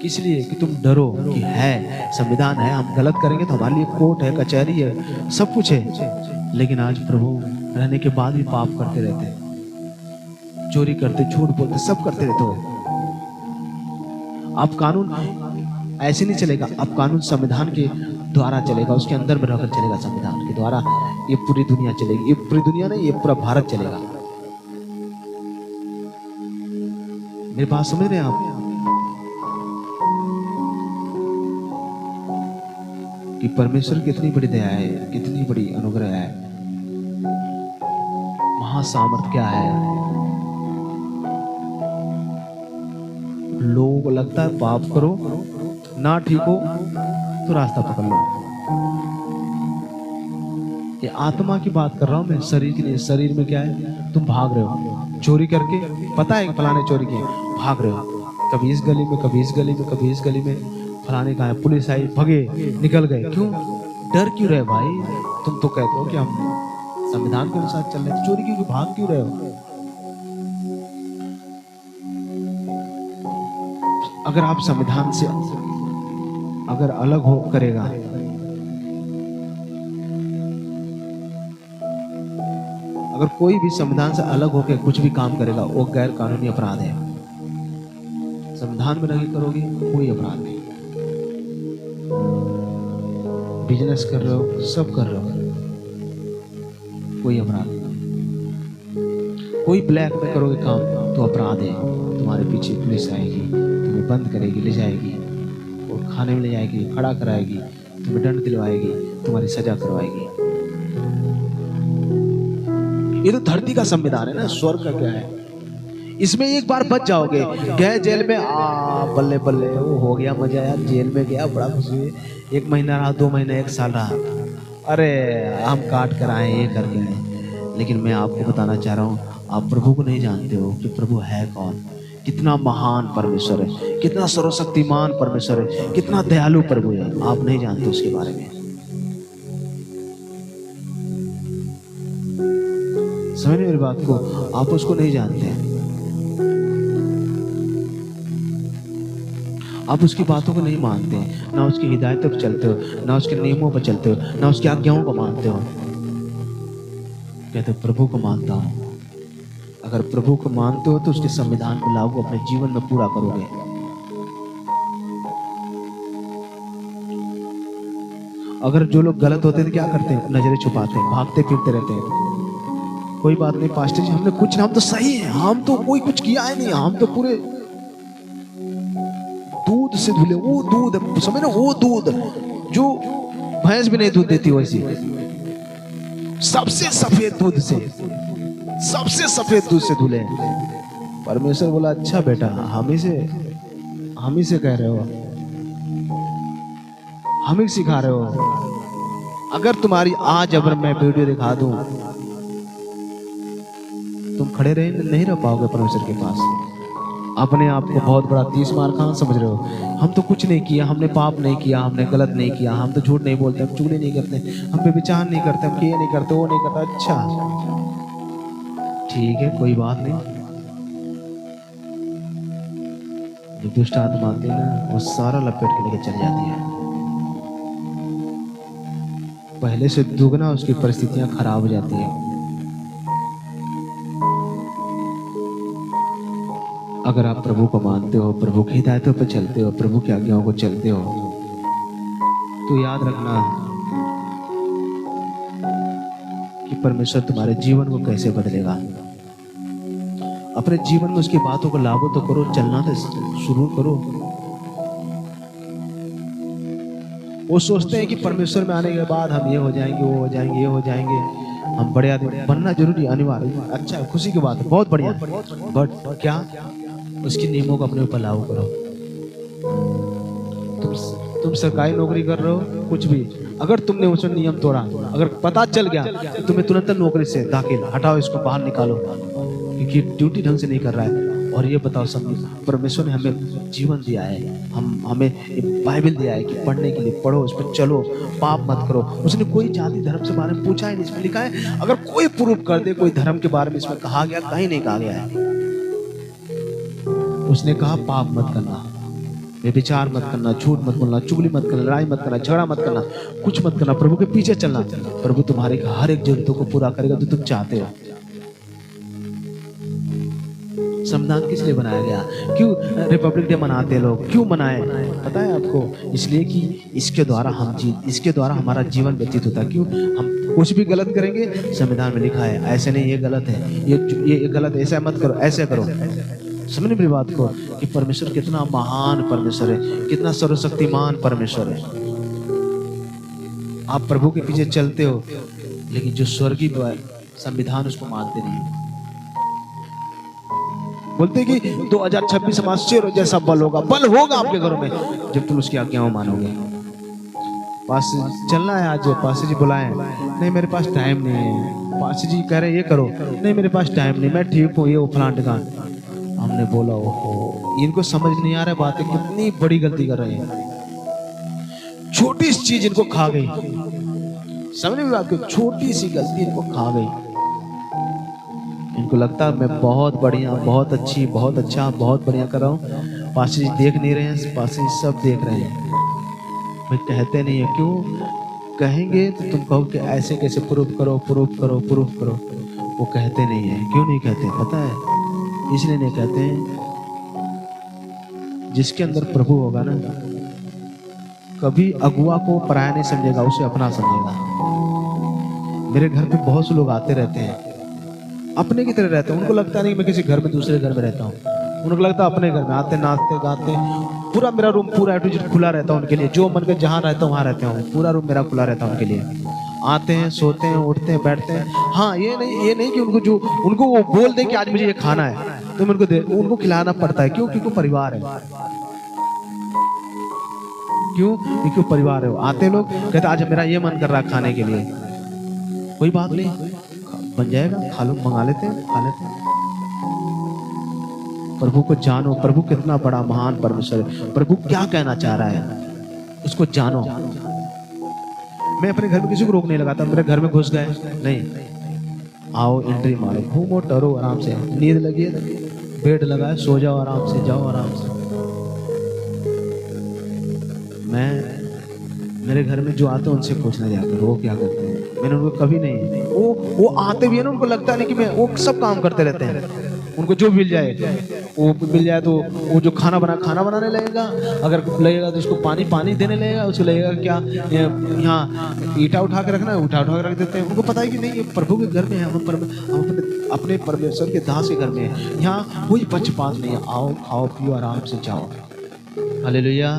किस लिए? कि तुम डरो कि है संविधान है, हम गलत करेंगे तो हमारे लिए कोर्ट है, कचहरी है, सब कुछ है। लेकिन आज प्रभु रहने के बाद भी पाप करते रहते, चोरी करते, झूठ बोलते, सब करते रहते हो। अब कानून ऐसे नहीं चलेगा, अब कानून संविधान के द्वारा चलेगा, उसके अंदर में रहकर चलेगा। संविधान के द्वारा ये पूरी दुनिया चलेगी। ये पूरी दुनिया नहीं, ये पूरा भारत चलेगा। मेरी बात समझ रहे हैं आप? कि परमेश्वर की कितनी बड़ी दया है, कितनी बड़ी अनुग्रह है, महासामर्थ क्या है। लोगों को लगता है पाप करो ना ठीक हो तो रास्ता पकड़ लो। ये आत्मा की बात कर रहा हूं मैं, शरीर की नहीं। शरीर में क्या है? तुम भाग रहे हो चोरी करके, पता है फलाने चोरी किए, भाग रहे हो कभी इस गली में, कभी इस गली में, कभी इस गली में। फलाने का है, पुलिस आई, भगे, निकल गए। क्यों? डर क्यों रहे भाई? तुम तो कहते हो कि हम संविधान के अनुसार चल रहे हैं, चोरी क्यों, भाग क्यों रहे हो? अगर आप संविधान से अगर अलग हो करेगा, अगर कोई भी संविधान से अलग होकर कुछ भी काम करेगा, वो गैर कानूनी अपराध है। संविधान में नहीं करोगे कोई अपराध नहीं। बिजनेस कर रहे हो, सब कर रहे हो, कोई अपराध नहीं। कोई ब्लैक में करोगे काम तो अपराध है। तुम्हारे पीछे पुलिस आएगी, तुम्हें बंद करेगी, ले जाएगी और खाने में ले जाएगी, खड़ा कराएगी, तुम्हें दंड दिलवाएगी, तुम्हारी सजा करवाएगी। ये तो धरती का संविधान है ना, स्वर्ग का क्या है? इसमें एक बार बच जाओगे, गए जेल में, बल्ले बल्ले, वो हो गया मजा यार, जेल में गया, बड़ा खुशी हुई। 1 महीना रहा, 2 महीने, 1 साल रहा, अरे हम काट कर आए, ये कर गए। लेकिन मैं आपको बताना चाह रहा हूँ, आप प्रभु को नहीं जानते हो कि प्रभु है कौन, कितना महान परमेश्वर है, कितना सर्वशक्तिमान परमेश्वर है, कितना दयालु प्रभु है। आप नहीं जानते उसके बारे में। समझ मेरी बात को? आप उसको नहीं जानते हैं, आप उसकी बातों को नहीं मानते, ना उसकी हिदायतों पर चलते हो, ना उसके नियमों पर चलते हो, ना उसकी आज्ञाओं को मानते हो। कहते प्रभु को मानता हूं। अगर प्रभु को मानते हो तो उसके संविधान को लागू अपने जीवन में पूरा करोगे। अगर जो लोग गलत होते हैं क्या करते हैं? नजरें छुपाते हैं, भागते फिरते रहते हैं। कोई बात नहीं पास्टर जी, हमने कुछ, हम तो सही है, हम तो कोई कुछ किया ही नहीं, हम तो पूरे दूध से धुले। वो दूध समझ ना, वो दूध जो भैंस भी नहीं दूध देती, वैसी सबसे सफेद दूध से, सबसे सफेद दूध से धुले। परमेश्वर बोला अच्छा बेटा, हम ही से कह रहे हो, हम ही सिखा रहे हो। अगर तुम्हारी आज अगर मैं वीडियो दिखा दूं, तुम खड़े नहीं रह पाओगे परमेश्वर के पास। अपने आप को बहुत बड़ा 30 मार कहाँ समझ रहे हो? हम तो कुछ नहीं किया, हमने पाप नहीं किया, हमने गलत नहीं किया, हम तो झूठ नहीं बोलते, हम चुगली नहीं करते, हम पे विचार नहीं करते, हम ये नहीं करते, वो नहीं करता। अच्छा ठीक है, कोई बात नहीं। जो दुष्ट आत्मा आती है ना, वो सारा लपेट के लेके चली जाती है। पहले से दुगना उसकी परिस्थितियां खराब हो जाती है। अगर आप प्रभु को मानते हो, प्रभु की हिदायतों पर चलते हो, प्रभु की आज्ञाओं को चलते हो, तो याद रखना कि परमेश्वर तुम्हारे जीवन को कैसे बदलेगा। अपने जीवन में उसकी बातों को लागू तो करो, चलना तो शुरू करो। वो सोचते हैं कि परमेश्वर में आने के बाद हम ये हो जाएंगे, वो हो जाएंगे, ये हो जाएंगे, हम बड़े आदमी बनना जरूरी अनिवार्य, अच्छा है, खुशी की बात है, बहुत बढ़िया, बट क्या उसके नियमों को अपने ऊपर लागू करो। तुम सरकारी नौकरी कर रहे हो, कुछ भी, अगर तुमने उसमें नियम तोड़ा, अगर पता चल गया तो तुम्हें तुरंत नौकरी से दाखिल हटाओ, इसको बाहर निकालो, क्योंकि ड्यूटी ढंग से नहीं कर रहा है। और ये बताओ सब, परमेश्वर ने हमें जीवन दिया है, हमें बाइबल दिया है कि पढ़ने के लिए, पढ़ो, उस पर चलो, पाप मत करो। उसने कोई जाति धर्म से बारे में पूछा ही नहीं, इसमें लिखा है अगर कोई प्रूफ कर दे कोई धर्म के बारे में इसमें कहा गया, कहीं नहीं कहा गया है। उसने कहा पाप मत करना, व्यभिचार मत करना, झूठ मत बोलना, चुगली मत करना, लड़ाई मत करना, झगड़ा मत करना, कुछ मत करना, प्रभु के पीछे चलना। प्रभु तुम्हारे हर एक जरूरतों को पूरा करेगा जो तुम चाहते हो। संविधान किस लिए बनाया गया? क्यों रिपब्लिक डे मनाते हैं लोग? क्यों मनाए पता है आपको? इसलिए कि इसके द्वारा इसके द्वारा हमारा जीवन व्यतीत होता है। क्यों? हम कुछ भी गलत करेंगे, संविधान में लिखा है ऐसे नहीं, ये गलत है, ये गलत है, ऐसा मत करो, ऐसे करो। समझ मेरी बात को कि परमेश्वर कितना महान परमेश्वर है, कितना सर्वशक्तिमान परमेश्वर है। आप प्रभु के पीछे चलते हो, लेकिन जो स्वर्गीय संविधान उसको मानते नहीं। बोलते कि 2026 हमारा शेर जैसा बल होगा आपके घरों में जब तुम उसकी आज्ञाओं मानोगे। पास चलना है, आज पास जी बुलाएं, नहीं मेरे पास टाइम नहीं है। पास जी कह रहे ये करो, नहीं मेरे पास टाइम नहीं, मैं ठीक हूँ, ये वो फलां ठिकान। हमने बोला ओहो, इनको समझ नहीं आ रहा है, बातें कितनी बड़ी गलती कर रहे हैं। छोटी सी चीज इनको खा गई, समझ में बात को, छोटी सी गलती इनको खा गई। इनको लगता है मैं बहुत बढ़िया, बहुत अच्छी, बहुत अच्छा, बहुत बढ़िया कर रहा हूँ। पासी जी देख नहीं रहे हैं, पासी जी सब देख रहे हैं। मैं कहते नहीं है, क्यों कहेंगे तो तुम कहो कि ऐसे कैसे प्रूफ करो, प्रूफ करो, प्रूफ करो। वो कहते नहीं है। क्यों नहीं कहते पता है? इसलिए नहीं कहते हैं, जिसके अंदर प्रभु होगा ना, कभी अगुआ को पराया नहीं समझेगा, उसे अपना समझेगा। मेरे घर पे बहुत से लोग आते रहते हैं, अपने की तरह रहते हैं। उनको लगता नहीं मैं किसी घर में दूसरे घर में रहता हूँ, उनको लगता है अपने घर में आते, नाचते गाते, पूरा मेरा रूम पूरा ए टू जेड खुला रहता है उनके लिए। जो मन कर जहाँ रहता हूँ वहाँ रहते हूँ, पूरा रूम मेरा खुला रहता है उनके लिए। आते हैं, सोते हैं, उठते हैं, बैठते हैं। हाँ, ये नहीं कि उनको वो बोल दे कि आज मुझे ये खाना है तो उनको खिलाना पड़ता है। क्यों? क्योंकि परिवार है। क्यों? क्योंकि परिवार है। आते लोग कहते आज मेरा ये मन कर रहा है खाने के लिए, कोई बात नहीं, बन जाएगा, खा लो, मंगा लेते हैं, खा लेते हैं। प्रभु को जानो, प्रभु कितना बड़ा महान परमेश्वर है। प्रभु क्या कहना चाह रहा है उसको जानो। मैं अपने घर में किसी को रोक नहीं लगाता। मेरे घर में घुस गए नहीं, आओ एंट्री मारो, घूमो, टरो आराम से, नींद लगी है बेड लगाए, सो जाओ आराम से, जाओ आराम से। मेरे घर में जो आते हैं उनसे पूछना जाकर वो क्या करते हैं। मैंने उनको कभी नहीं, वो आते भी है ना, उनको लगता नहीं कि मैं, वो सब काम करते रहते हैं। उनको जो मिल जाए तो वो जो खाना बनाने लगेगा, अगर लगेगा तो उसको पानी देने लगेगा, उसको लगेगा क्या यहाँ ईटा उठा के रखना है, उठा के रख देते हैं। उनको पता है कि नहीं, ये प्रभु के घर में है, हम अपने परमेश्वर के दास के घर में है, यहाँ कोई पक्षपात नहीं है। आओ, खाओ, पियो, आराम से जाओ। हालेलुया।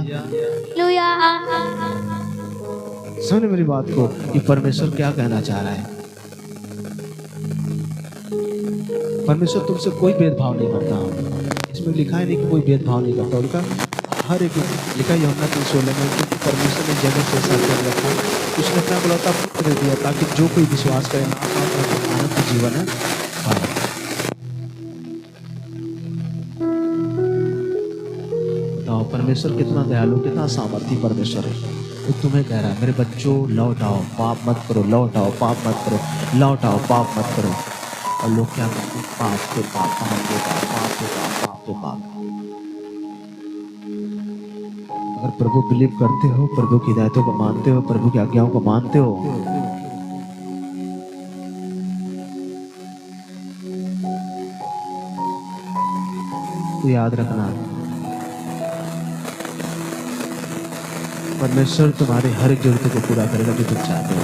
समझ मेरी बात को कि परमेश्वर क्या कहना चाह रहा है। परमेश्वर तुमसे कोई भेदभाव नहीं करता। इसमें लिखा है नहीं कि कोई भेदभाव नहीं करता, उनका हर एक लिखा है यूहन्ना 3:16 में, क्योंकि परमेश्वर ने जगत से ऐसा कर रखा, उसने अपना बुलाता दे दिया ताकि जो कोई विश्वास करे अनंत जीवन है पाए। बताओ परमेश्वर कितना दयालु, कितना सामर्थी परमेश्वर है। वो तुम्हें कह रहा है मेरे बच्चों लौट आओ, पाप मत करो, लौट आओ, पाप मत करो, लौट आओ, पाप मत करो। और लोग क्या करते हैं? पाप के पाप, पाप के पाप, पाप के पाप, पाप के पाप। अगर प्रभु बिलीव करते हो, प्रभु की हिदायतों को मानते हो, प्रभु की आज्ञाओं को मानते हो, तो याद रखना परमेश्वर तुम्हारे हर एक जरूरतों को पूरा करेगा जो तुम चाहते हो।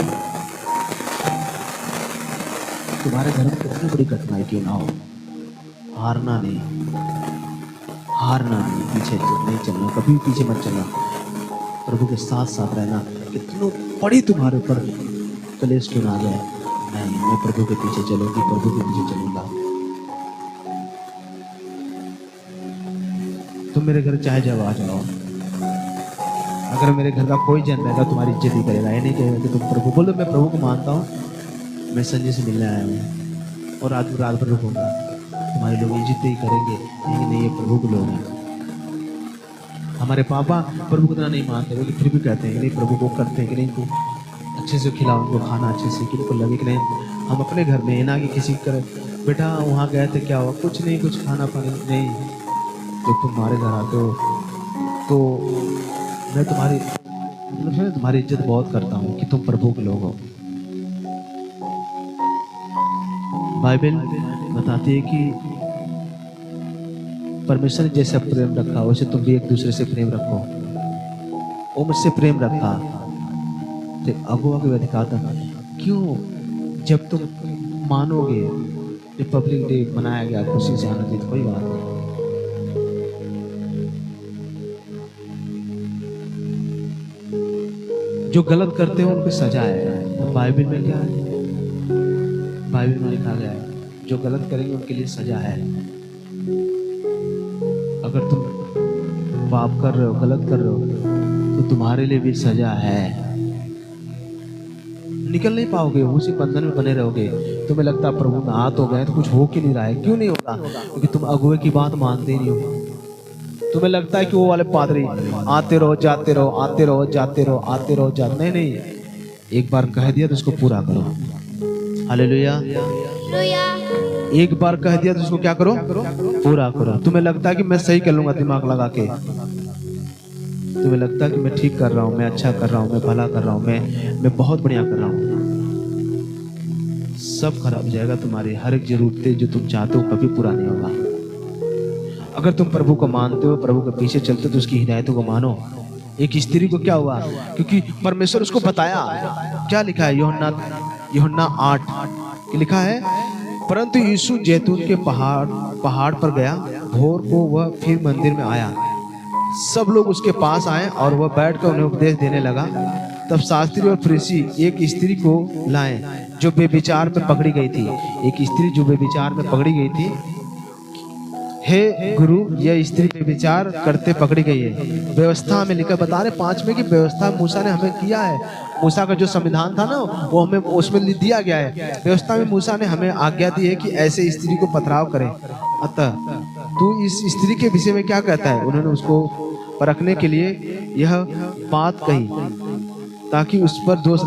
तुम्हारे घर में कितनी बड़ी कठिनाई क्यों ना हो, हारना नहीं, पीछे नहीं चलना, कभी पीछे मत चलना, प्रभु के साथ साथ रहना। कितनों बड़ी तुम्हारे ऊपर कलेश क्यों ना जाए, नहीं, मैं प्रभु के पीछे चलूंगी, प्रभु के पीछे चलूंगा। तुम मेरे घर चाहे जब आ जाओ, अगर मेरे घर का कोई जन रहेगा तुम्हारी इज्जत ही करेगा। ये नहीं कहेगा कि तुम प्रभु, बोलो मैं प्रभु को मानता हूँ, मैं संजय से मिलने आया हूँ और रात भर रुकूंगा, तुम्हारे लोग इज्जत ही करेंगे, नहीं ये प्रभु के लोग हैं। हमारे पापा प्रभु को इतना नहीं मानते, लेकिन फिर भी कहते हैं नहीं प्रभु को करते हैं कि नहीं, इनको अच्छे से खिलाओ, उनको खाना अच्छे से, कि इनको लगे कि नहीं हम अपने घर में ना कि किसी कर बेटा वहाँ गए थे क्या हुआ, कुछ नहीं, कुछ खाना पानी नहीं। जब तुम हमारे घर आते हो तो मैं तुम्हारी इज्जत बहुत करता हूँ कि तुम प्रभु के लोग हो। बाइबल बताती है कि परमेश्वर ने जैसे प्रेम रखा वैसे तुम भी एक दूसरे से प्रेम रखो। वो मुझसे प्रेम रखा तो अगुआ के अधिकार था। क्यों? जब तुम मानोगे, रिपब्लिक डे मनाया गया खुशी से आनंदित, कोई बात नहीं। जो गलत करते हो उनको सजा है। तो बाइबल में क्या है? बाइबल में लिखा गया है जो गलत करेंगे उनके लिए सजा है। अगर तुम पाप कर रहे हो, गलत कर रहे हो, तो तुम्हारे लिए भी सजा है। निकल नहीं पाओगे, उसी बंधन में बने रहोगे। तुम्हें लगता है प्रभु में आ तो गए तो कुछ हो क्यों नहीं रहा है? क्यों नहीं होगा? क्योंकि तुम अगुए की बात मानते ही नहीं हो। तुम्हें लगता है कि वो वाले पादरी आते रहो जाते रहो, आते रहो जाते रहो, आते रहो जाते, नहीं, एक बार कह दिया तो उसको पूरा करो। हालेलुया। एक बार कह दिया तो उसको क्या करो? पूरा करो। तुम्हें लगता है कि मैं सही कर लूंगा दिमाग लगा के, तुम्हें लगता है कि मैं ठीक कर रहा हूँ, मैं अच्छा कर रहा हूँ, मैं भला कर रहा हूँ, मैं बहुत बढ़िया कर रहा हूँ, सब खराब हो जाएगा। तुम्हारी हर एक जरूरतें जो तुम चाहते हो कभी पूरा नहीं होगा। अगर तुम प्रभु को मानते हो, प्रभु के पीछे चलते हो, तो उसकी हिदायतों को मानो। एक स्त्री को क्या हुआ? क्योंकि परमेश्वर उसको बताया, क्या लिखा है यूहन्ना 8 लिखा है, परंतु यीशु जैतून के पहाड़ पर गया। भोर को वह फिर मंदिर में आया। सब लोग उसके पास आए और वह बैठकर उन्हें उपदेश देने लगा। तब शास्त्री और फरीसी एक स्त्री को लाए जो बेविचार में पकड़ी गई थी। एक स्त्री जो बेविचार में पकड़ी गई थी। हे गुरु, यह स्त्री बेविचार करते पकड़ी गई है। व्यवस्था में लिखा बता रहे 5 में कि व्यवस्था मूसा ने हमें किया है। मूसा का जो संविधान था ना, वो हमें उसमें दिया गया है। व्यवस्था में मूसा ने हमें आज्ञा दी है कि ऐसे स्त्री को पथराव करें। अतः तू इस स्त्री के विषय में क्या कहता है? उन्होंने उसको परखने के लिए यह बात कही ताकि उस पर दोष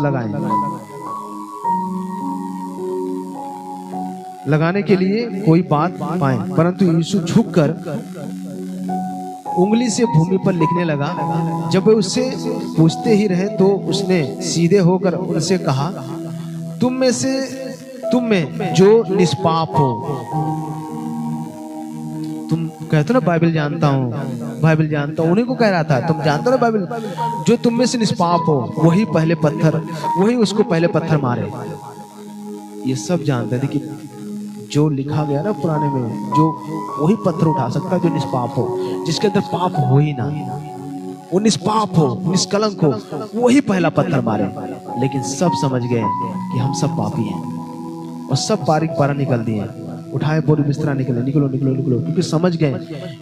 लगाने के लिए कोई बात पाए। परंतु यीशु झुककर उंगली से भूमि पर लिखने लगा। जब वे उससे पूछते ही रहे तो उसने सीधे होकर उनसे कहा, तुम में जो निष्पाप हो। तुम कहते हो ना बाइबल जानता हूँ, उन्हीं को कह रहा था। तुम जानते हो ना बाइबल, जो तुम में से निष्पाप हो वही उसको पहले पत्थर मारे। ये सब जानते थे कि जो लिखा गया ना पुराने में, जो वही पत्थर उठा सकता है जो निष्पाप हो, जिसके अंदर पाप हो ही ना, वो निष्पाप हो, निष्कलंक हो, वही पहला पत्थर मारे। लेकिन सब समझ गए कि हम सब पापी हैं और सब बारीक बारा निकल दिए, उठाए बोरी बिस्तरा निकलो, क्योंकि समझ गए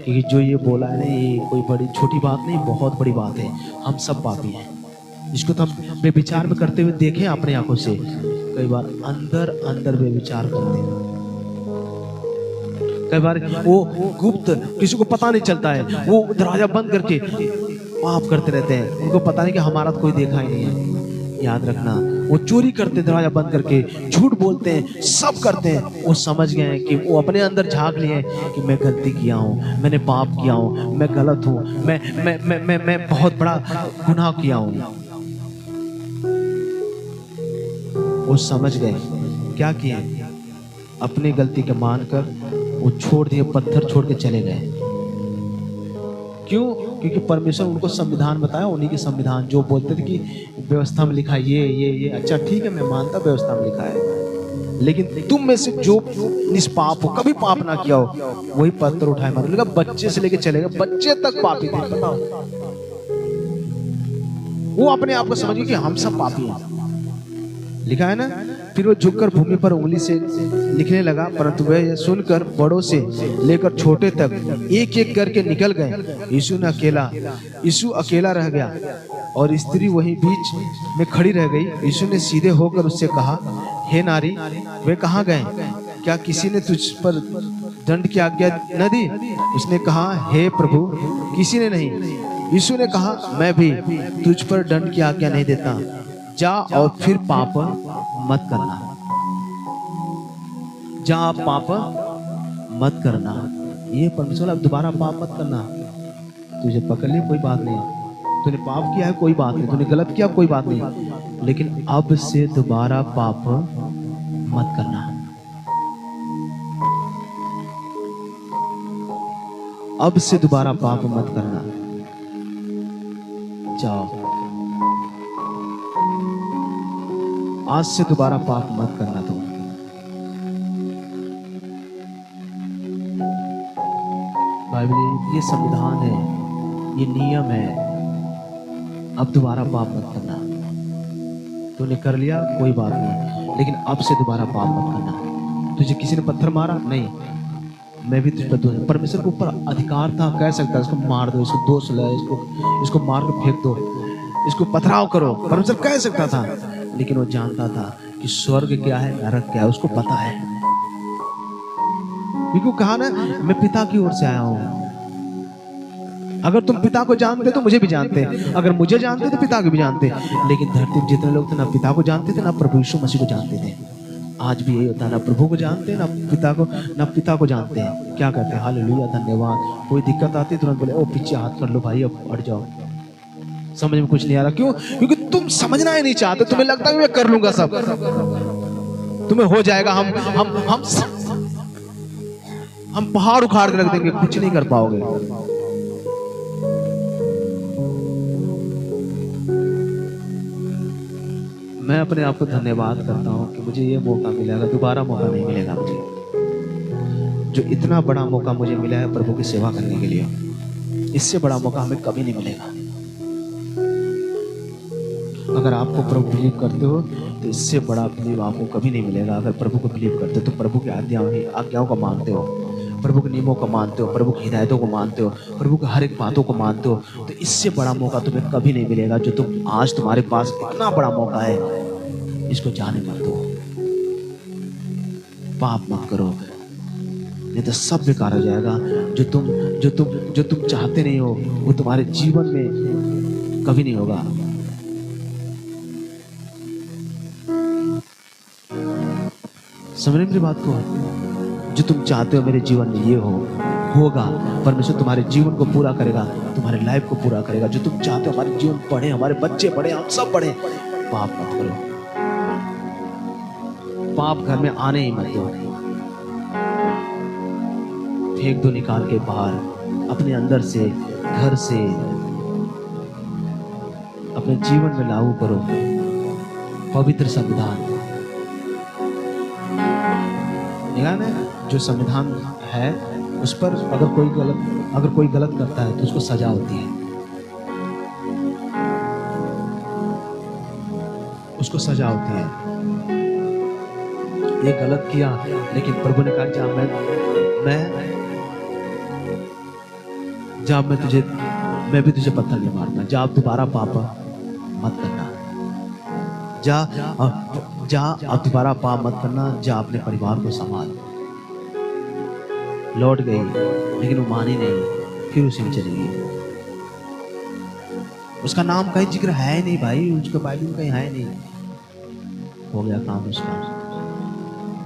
कि जो ये बोला है ना, ये कोई बड़ी छोटी बात नहीं, बहुत बड़ी बात है। हम सब पापी हैं, जिसको तो हम बेविचार में करते हुए देखें अपने आंखों से। कई बार अंदर बेविचार करते हैं, कई बार वो गुप्त, किसी को पता नहीं चलता है, वो दरवाजा बंद करके पाप करते रहते हैं। उनको पता नहीं कि हमारा तो कोई देखा ही नहीं है। याद रखना, वो चोरी करते दरवाजा बंद करके, झूठ बोलते हैं, सब करते हैं। वो समझ गए हैं कि वो अपने अंदर झांक लिए कि मैं गलती किया हूँ, मैंने पाप किया हूँ, मैं गलत हूँ, मैं बहुत बड़ा गुनाह किया हूँ। वो समझ गए, क्या किए? अपनी गलती के मानकर वो छोड़ दिए, पत्थर छोड़ के चले गए। क्यों? क्योंकि परमेश्वर उनको संविधान बताया, उन्हीं के संविधान जो बोलते थे कि व्यवस्था में लिखा ये। अच्छा ठीक है, मैं मानता व्यवस्था में लिखा है, लेकिन तुम में से जो निष्पाप हो, कभी पाप ना किया हो, वही पत्थर उठाए मारे। लगा बच्चे से लेके चले गए, बच्चे तक पापी थे। बताओ, वो अपने आप को समझ गई कि हम सब पापी हैं। लिखा है ना, फिर वो झुककर भूमि पर उंगली से लिखने लगा, परंतु वह यह सुनकर बड़ों से लेकर छोटे तक एक एक करके निकल गए। यीशु अकेला रह गया और स्त्री वहीं बीच में खड़ी रह गई। यीशु ने सीधे होकर उससे कहा, हे नारी, वे कहाँ गए? क्या किसी ने तुझ पर दंड की आज्ञा न दी? उसने कहा, हे प्रभु, किसी ने नहीं। यीशु ने कहा, मैं भी तुझ पर दंड की आज्ञा नहीं देता, जा और फिर पाप मत करना। जा आप पाप मत करना। ये परमेश्वर, अब दोबारा पाप मत करना। तुझे पकड़ लिया कोई बात नहीं, तूने पाप किया है कोई बात नहीं, तूने गलत किया कोई बात नहीं, लेकिन अब से दोबारा पाप मत करना। अब से दोबारा पाप मत करना। जाओ, आज से दोबारा पाप मत करना। तुम बाइबल, ये संविधान है, ये नियम है, अब दोबारा पाप मत करना। तूने कर लिया कोई बात नहीं, लेकिन अब से दोबारा पाप मत करना। तुझे किसी ने पत्थर मारा? नहीं, मैं भी तुझ पर दोष। परमेश्वर के ऊपर अधिकार था, कह सकता है इसको मार दो, इसको दोष ले, इसको मार कर फेंक दो, इसको पथराव करो, परमेश्वर कह सकता था। लेकिन वो जानता था कि स्वर्ग क्या है, नरक क्या है, उसको पता है। क्योंकि कहा ना, मैं पिता की ओर से आया हूं। अगर तुम पिता को जानते तो मुझे भी जानते, अगर मुझे जानते तो पिता को भी जानते। लेकिन धरती में जितने लोग थे, ना पिता को जानते थे, ना प्रभु यीशु मसीह को जानते थे। आज भी यही होता है, ना प्रभु को जानते हैं, ना पिता को जानते हैं। क्या कहते हैं? हालेलुया, धन्यवाद। कोई दिक्कत आती तुरंत बोले, ओ पीछे हाथ कर लो भाई, अब हट जाओ। समझ में कुछ नहीं आ रहा। क्यों? क्योंकि तुम समझना ही नहीं चाहते। तुम्हें लगता है मैं कर लूंगा सब, तुम्हें हो जाएगा। हम पहाड़ उखाड़ के रख देंगे, कुछ नहीं कर पाओगे। मैं अपने आप को धन्यवाद करता हूं कि मुझे ये मौका मिलेगा, दोबारा मौका नहीं मिलेगा मुझे। जो इतना बड़ा मौका मुझे मिला है प्रभु की सेवा करने के लिए, इससे बड़ा मौका हमें कभी नहीं मिलेगा। अगर आपको प्रभु बिलीव करते हो तो इससे बड़ा बिलीव आपको कभी नहीं मिलेगा। अगर प्रभु को बिलीव करते हो तो प्रभु की आज्ञाओं को मानते हो, प्रभु के नियमों को मानते हो, प्रभु की हिदायतों को मानते हो, प्रभु के हर एक बातों को मानते हो, तो इससे बड़ा मौका तुम्हें कभी नहीं मिलेगा। जो तुम आज तुम्हारे पास इतना बड़ा मौका है, इसको जाने मत दो। पाप मत करो, नहीं तो सब बेकार हो जाएगा। जो तुम चाहते नहीं हो वो तुम्हारे जीवन में कभी नहीं होगा। समझ मेरी बात को? जो तुम चाहते हो मेरे जीवन में ये होगा। परमेश्वर तुम्हारे जीवन को पूरा करेगा, तुम्हारे लाइफ को पूरा करेगा। जो तुम चाहते हो हमारे जीवन बढ़े, हमारे बच्चे बढ़े, हम सब बढ़े, पाप मत करो। पाप घर में आने ही मत दो। फेंक दो निकाल के बाहर, अपने अंदर से, घर से, अपने जीवन में लागू करो पवित्र संविधान। जो संविधान है उस पर अगर कोई गलत करता है तो उसको सजा होती है, उसको सजा होती है। ये गलत किया, लेकिन प्रभु ने कहा मैं भी तुझे पत्थर नहीं मारता, जा अब दोबारा पाप मत करना, जा अब दोबारा पाप मत करना, जा अपने परिवार को संभाल। लौट गई, लेकिन वो मानी नहीं, फिर उसी में चली गई। उसका नाम कहीं जिक्र है ही नहीं भाई, उसका बाइबल कहीं है नहीं। हो गया काम उसका।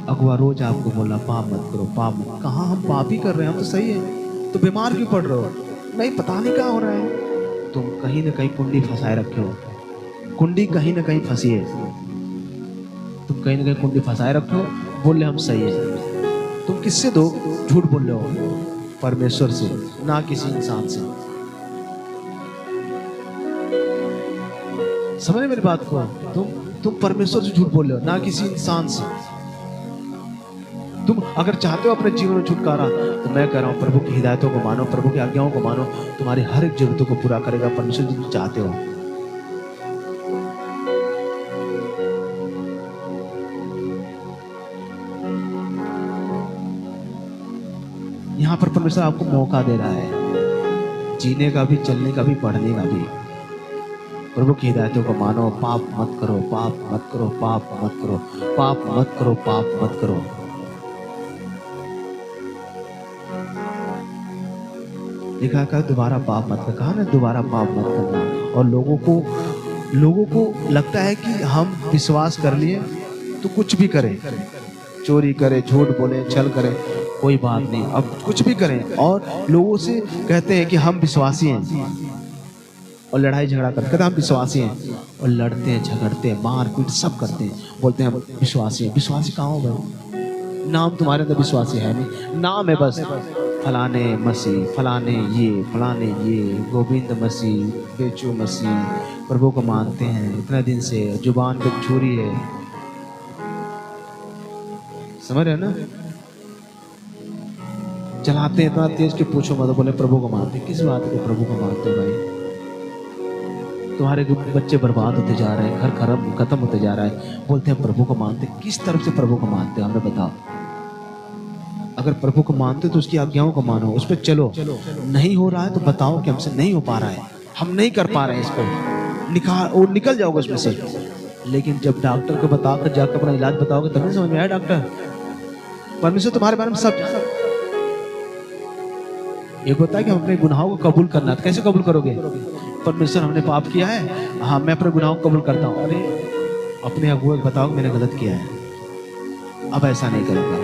अगुआ रोज आपको बोला पाप मत करो, पाप मत। कहाँ हम पाप ही कर रहे हैं, हम तो सही है, तो बीमार क्यों पड़ रहे हो? नहीं, पता नहीं क्या हो रहा है। तुम कहीं ना कहीं कुंडी फंसाए रखे हो, कुंडी कहीं ना कहीं फंसी है। तुम कहीं ना कहीं कुंडी फंसाए रखे हो, बोल रहे हम सही है। तुम किससे दो झूठ बोल रहे हो? परमेश्वर से, ना किसी इंसान से। समझ मेरी बात को? तुम परमेश्वर से झूठ बोल रहे हो, ना किसी इंसान से। तुम अगर चाहते हो अपने जीवन में छुटकारा, तो मैं कह रहा हूं प्रभु की हिदायतों को मानो, प्रभु की आज्ञाओं को मानो, तुम्हारी हर एक जरूरतों को पूरा करेगा परमेश्वर जो तुम चाहते हो। यहाँ पर परमेश्वर आपको मौका दे रहा है, जीने का भी, चलने का भी, पढ़ने का भी। प्रभु की हिदायतों को मानो। पाप मत करो, पाप मत करो, पाप मत करो, पाप मत करो, पाप मत करो। लिखा है दोबारा पाप मत कर, कहा ना दोबारा पाप मत करना। और लोगों को लगता है कि हम विश्वास कर लिए तो कुछ भी करें, चोरी करें, झूठ बोले, छल करें, कोई बात नहीं, अब कुछ भी करें। और लोगों से कहते हैं कि हम विश्वासी हैं और लड़ाई झगड़ा करते हैं, हम विश्वासी हैं और लड़ते हैं, झगड़ते हैं, मार पीट सब करते हैं, बोलते हैं हम विश्वासी हैं। विश्वासी कहाँ हो भाई? नाम तुम्हारे अंदर विश्वासी है नहीं, नाम है बस। फलाने मसीह, फलाने ये, गोविंद मसीह, बेचू मसीह, प्रभु को मानते हैं इतने दिन से, जुबान पे छुरी है, समझ रहे ना? चलाते हैं इतना तेज कि पूछो मत, बोले प्रभु को मानते। किस बात को प्रभु को मानते हो भाई? तुम्हारे बच्चे बर्बाद होते जा रहे हैं, घर खत्म होते जा रहा है, बोलते हैं प्रभु को मानते। किस तरफ से प्रभु को मानते हो हमें बताओ। अगर प्रभु को मानते तो उसकी आज्ञाओं को मानो, उस पर चलो। नहीं हो रहा है तो बताओ कि हमसे नहीं हो पा रहा है, हम नहीं कर पा रहे हैं इसको, निकल जाओगे उसमें से। लेकिन जब डॉक्टर को बताकर जाकर अपना इलाज बताओगे तभी समझ में आया डॉक्टर परमेश्वर तुम्हारे बारे में सब। एक होता है कि हम अपने गुनाहों को कबूल करना, तो कैसे कबूल करोगे? परमेश्वर हमने पाप किया है, हाँ मैं अपने गुनाहों को कबूल करता हूँ। अरे अपने अगुआ को बताओ मैंने गलत किया है, अब ऐसा नहीं करूँगा,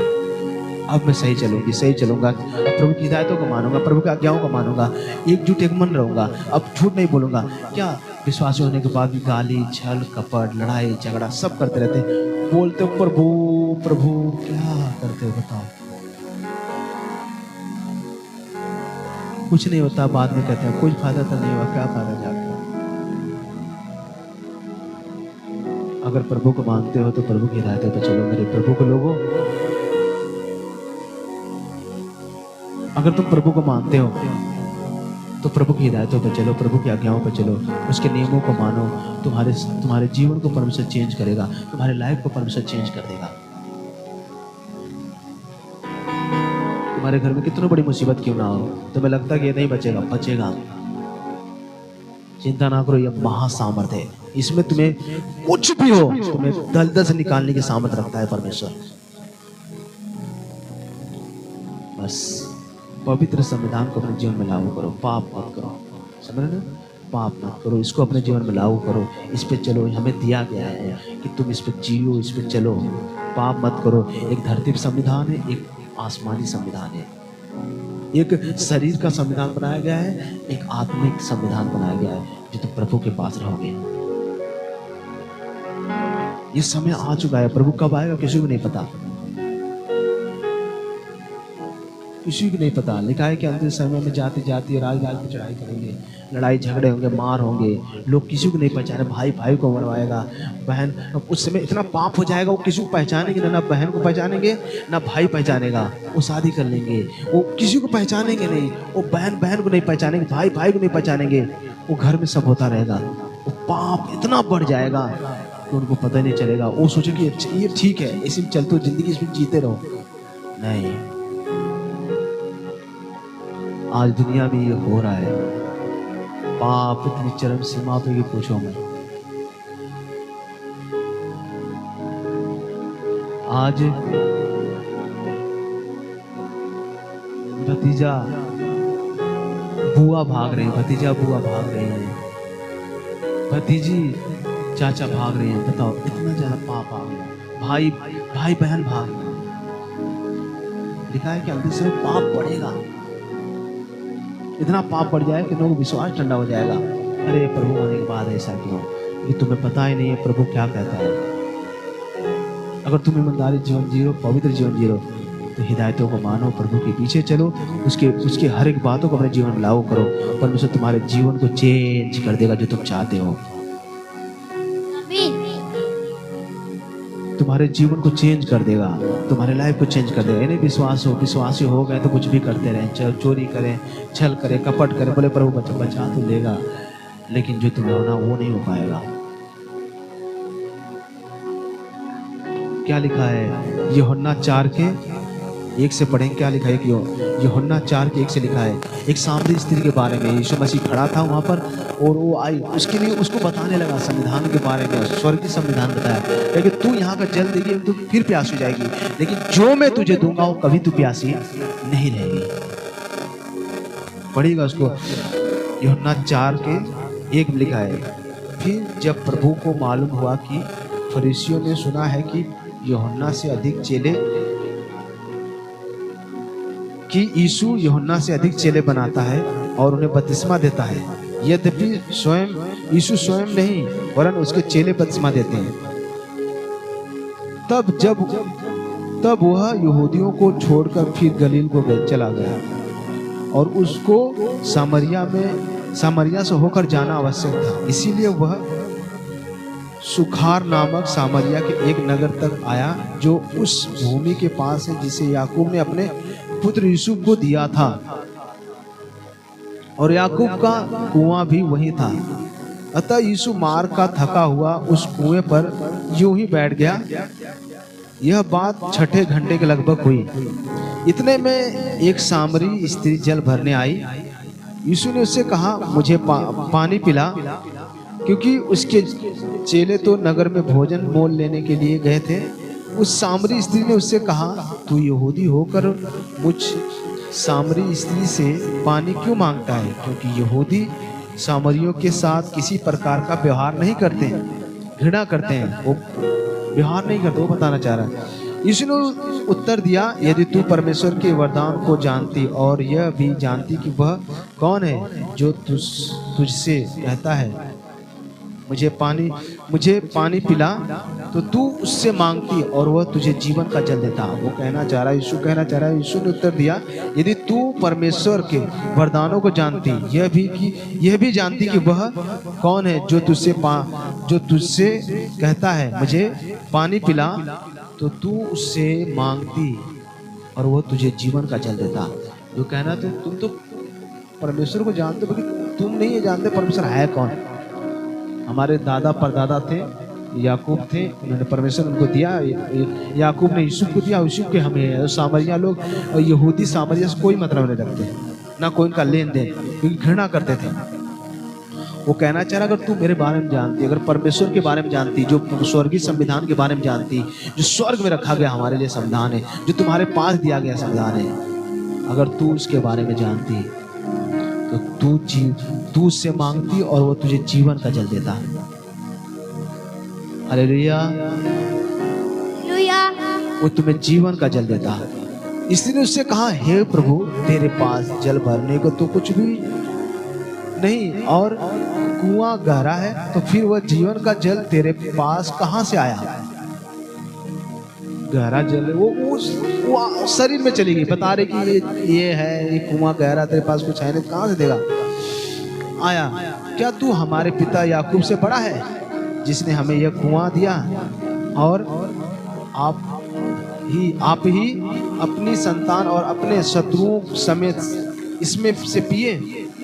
अब मैं सही चलूंगी, सही चलूंगा, अब प्रभु की हिदायतों को मानूंगा, प्रभु की आज्ञाओं को मानूंगा, एकजुट एक मन रहूंगा, अब झूठ नहीं बोलूंगा। क्या विश्वासी होने के बाद भी गाली, छल, कपट, लड़ाई झगड़ा सब करते रहते, बोलते हो प्रभु प्रभु, क्या करते हो बताओ? कुछ नहीं होता, बाद में कहते हैं कुछ फायदा तो नहीं हुआ, क्या फायदा जाकर। अगर प्रभु को मानते हो तो प्रभु की हिदायतों पर चलो मेरे प्रभु के लोगों। अगर तुम प्रभु को मानते हो तो प्रभु की हिदायतों पर चलो, प्रभु की आज्ञाओं पर चलो, उसके नियमों को मानो। तुम्हारे जीवन को परमेश्वर चेंज करेगा, तुम्हारे लाइफ को परमेश्वर चेंज कर देगा। तुम्हारे घर में कितनी बड़ी मुसीबत क्यों ना हो, तुम्हें लगता है कि ये नहीं बचेगा, बचेगा। चिंता ना करो, यह महासामर्थ है, इसमें तुम्हें कुछ भी हो तुम्हें दलदल से निकालने की सामर्थ रखता है परमेश्वर। बस पवित्र संविधान को अपने जीवन में लागू करो, पाप मत करो, समझ रहे ना? पाप मत करो, इसको अपने जीवन में लागू करो, इस पे चलो। हमें दिया गया है कि तुम इस पे जियो, इस पे चलो, पाप मत करो। एक धरती पर संविधान है, एक आसमानी संविधान है, एक शरीर का संविधान बनाया गया है, एक आत्मिक संविधान बनाया गया है, जो तुम प्रभु के पास रहोगे। ये समय आ चुका है, प्रभु कब आएगा किसी को नहीं पता, किसी को नहीं पता। लिखा है कि अंतिम समय में जाति जाति राज राज की चढ़ाई करेंगे, लड़ाई झगड़े होंगे, मार होंगे, लोग किसी को नहीं पहचाने, भाई भाई को मरवाएगा, बहन। उस समय इतना पाप हो जाएगा, वो किसी को पहचानेंगे ना बहन को पहचानेंगे ना भाई पहचानेगा, वो शादी कर लेंगे, वो किसी को पहचानेंगे नहीं, वो बहन बहन को नहीं पहचानेंगे, भाई भाई को नहीं पहचानेंगे, वो घर में सब होता रहेगा। वो पाप इतना बढ़ जाएगा कि उनको पता नहीं चलेगा। वो सोचे कि ये ठीक है, इसी में चलते हो जिंदगी, इसमें जीते रहो। नहीं, आज दुनिया में ये हो रहा है, पाप इतनी चरम सीमा पे, पूछो मैं। आज भतीजा बुआ भाग रहे हैं, भतीजा बुआ भाग रहे हैं, भतीजी चाचा भाग रहे हैं। बताओ इतना ज्यादा पाप आ गया, भाई भाई बहन भाग रहे हैं। लिखा है कि अंतिम समय पाप बढ़ेगा, इतना पाप बढ़ जाए कि लोगों को विश्वास ठंडा हो जाएगा। अरे प्रभु आने के बाद ऐसा क्यों? ये तुम्हें पता ही नहीं है प्रभु क्या कहता है। अगर तुम ईमानदारी जीवन जीरो, पवित्र जीवन जीरो, तो हिदायतों को मानो, प्रभु के पीछे चलो, उसके हर एक बातों को अपने जीवन में लागू करो। परमेश्वर तुम्हारे जीवन को चेंज कर देगा जो तुम चाहते हो। तुम्हारे जीवन को चेंज कर देगा, तुम्हारे लाइफ को चेंज कर देगा। यानी विश्वासी हो गए तो कुछ भी करते रहें, चोरी करें, छल करें, कपट करें, बोले प्रभु बचा तो लेगा, लेकिन जो तुम्हें होना वो नहीं हो पाएगा। क्या लिखा है यूहन्ना 4 के 1 से पढ़ें क्या लिखा है कि यूहन्ना 4:1 से लिखा है, एक सामरी स्त्री के बारे में। यीशु मसीह खड़ा था वहाँ पर और वो आई, उसके लिए उसको बताने लगा संविधान के बारे में, स्वर्गीय संविधान बताया, लेकिन तू यहाँ का जल देगी तो फिर प्यास हो जाएगी, लेकिन जो मैं तुझे दूंगा वो कभी तू प्यासी नहीं रहेगी। पढ़िएगा उसको, यूहन्ना 4:1 में लिखा है। फिर जब प्रभु को मालूम हुआ कि फरीसियों ने सुना है कि यूहन्ना से अधिक चेले कि यीशु यूहन्ना से अधिक चेले बनाता है और उन्हें बपतिस्मा देता है, यद्यपि यीशु स्वयं नहीं वरन उसके चेले बपतिस्मा देते हैं, तब वह यहूदियों को छोड़कर फिर गलील को चला गया और उसको सामरिया से होकर जाना आवश्यक था। इसीलिए वह सुखार नामक सामरिया के एक नगर तक आया जो उस भूमि के पास है जिसे याकूब ने अपने पुत्र यूसुफ को दिया था, और याकूब का कुआं भी वही था। अतः यीशु मार का थका हुआ उस कुएं पर यूं ही बैठ गया। यह बात 6ठे घंटे के लगभग हुई। इतने में एक सामरी स्त्री जल भरने आई। यीशु ने उससे कहा, मुझे पानी पिला, क्योंकि उसके चेले तो नगर में भोजन मोल लेने के लिए गए थे। उस सामरी स्त्री ने उससे कहा, तू यहूदी होकर मुझ सामरी स्त्री से पानी क्यों मांगता है? क्योंकि यहूदी सामरियों के साथ किसी प्रकार का व्यवहार नहीं करते, घृणा करते हैं, वो व्यवहार नहीं करते, वो बताना चाह रहा है। यीशु ने उत्तर दिया, यदि तू परमेश्वर के वरदान को जानती और यह भी जानती कि वह कौन है जो तुझसे कहता है मुझे पानी पिला, तो तू उससे मांगती और वह तुझे जीवन का जल देता। वो कहना चाह रहा है, यीशु कहना चाह रहा है, यीशु ने उत्तर दिया, यदि तू परमेश्वर के वरदानों को जानती, यह भी जानती कि वह कौन है जो तुझसे कहता है मुझे पानी पिला, तो तू उससे मांगती और वह तुझे जीवन का जल देता। जो कहना तो तुम तो परमेश्वर को जानते हो, तुम नहीं जानते परमेश्वर है कौन। हमारे दादा परदादा थे, याकूब थे, उन्होंने परमेश्वर उनको दिया, याकूब ने यूसुफ को दिया, यूसुफ के हमें। सामरिया लोग, यहूदी सामरिया से कोई मतलब नहीं रखते, ना कोई उनका लेन देन, क्योंकि घृणा करते थे। वो कहना चाह रहा, अगर तू मेरे बारे में जानती, अगर परमेश्वर के बारे में जानती, जो स्वर्गीय संविधान के बारे में जानती, जो स्वर्ग में रखा गया हमारे लिए संविधान है, जो तुम्हारे पास दिया गया संविधान है, अगर तू उसके बारे में जानती तो तू उससे मांगती और वो तुझे जीवन का जल देता। हालेलुया, वो तुम्हें जीवन का जल देता। इसलिए उससे कहा, हे प्रभु, तेरे पास जल भरने को तो कुछ भी नहीं और कुआं गहरा है, तो फिर वह जीवन का जल तेरे पास कहां से आया? गहरा जल वो शरीर में चली गई, बता रहे कि ये है, ये कुआं गहरा, तेरे पास कुछ है नहीं, कहां से देगा आया? क्या तू हमारे पिता याकूब से बड़ा है, जिसने हमें यह कुआं दिया, और आप ही अपनी संतान और अपने शत्रुओं समेत इसमें से पिए?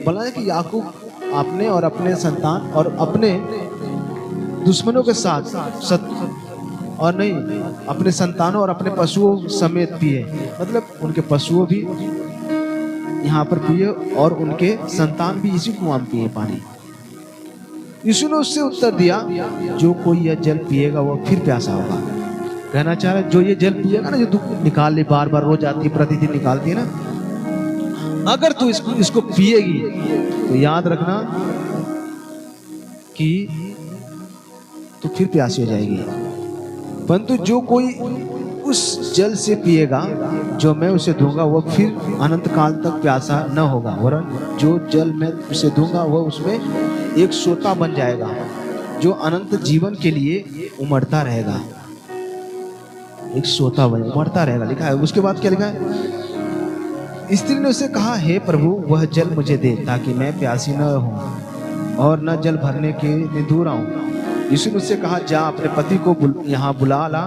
बोला है कि याकूब आपने और अपने संतान और अपने दुश्मनों के साथ और नहीं, अपने संतानों और अपने पशुओं समेत पिए, मतलब उनके पशुओं भी यहाँ पर पिए और उनके संतान भी इसी कुआं में पिए पानी। यीशु ने उससे उत्तर दिया, जो कोई यह जल पिएगा वो फिर प्यासा होगा। कहना चाह रहा है, जो ये जल पिएगा ना, जो तू निकाल ले, बार बार रोज आती, प्रतिदिन निकालती है ना, अगर तू इसको पिएगी तो याद रखना कि तू फिर प्यासी हो जाएगी। परंतु जो कोई उस जल से पिएगा जो मैं उसे दूंगा, वह फिर अनंत काल तक प्यासा न होगा, वरन जो जल मैं उसे दूंगा वह उसमें एक सोता बन जाएगा, जो अनंत जीवन के लिए उमड़ता रहेगा। एक सोता बन उमड़ता रहेगा, लिखा है। उसके बाद क्या लिखा है? स्त्री ने उसे कहा, हे प्रभु, वह जल मुझे दे, ताकि मैं प्यासी न रहूं और न जल भरने के लिए दूर आऊं। यीशु ने उससे कहा, जा अपने पति को यहाँ बुला ला।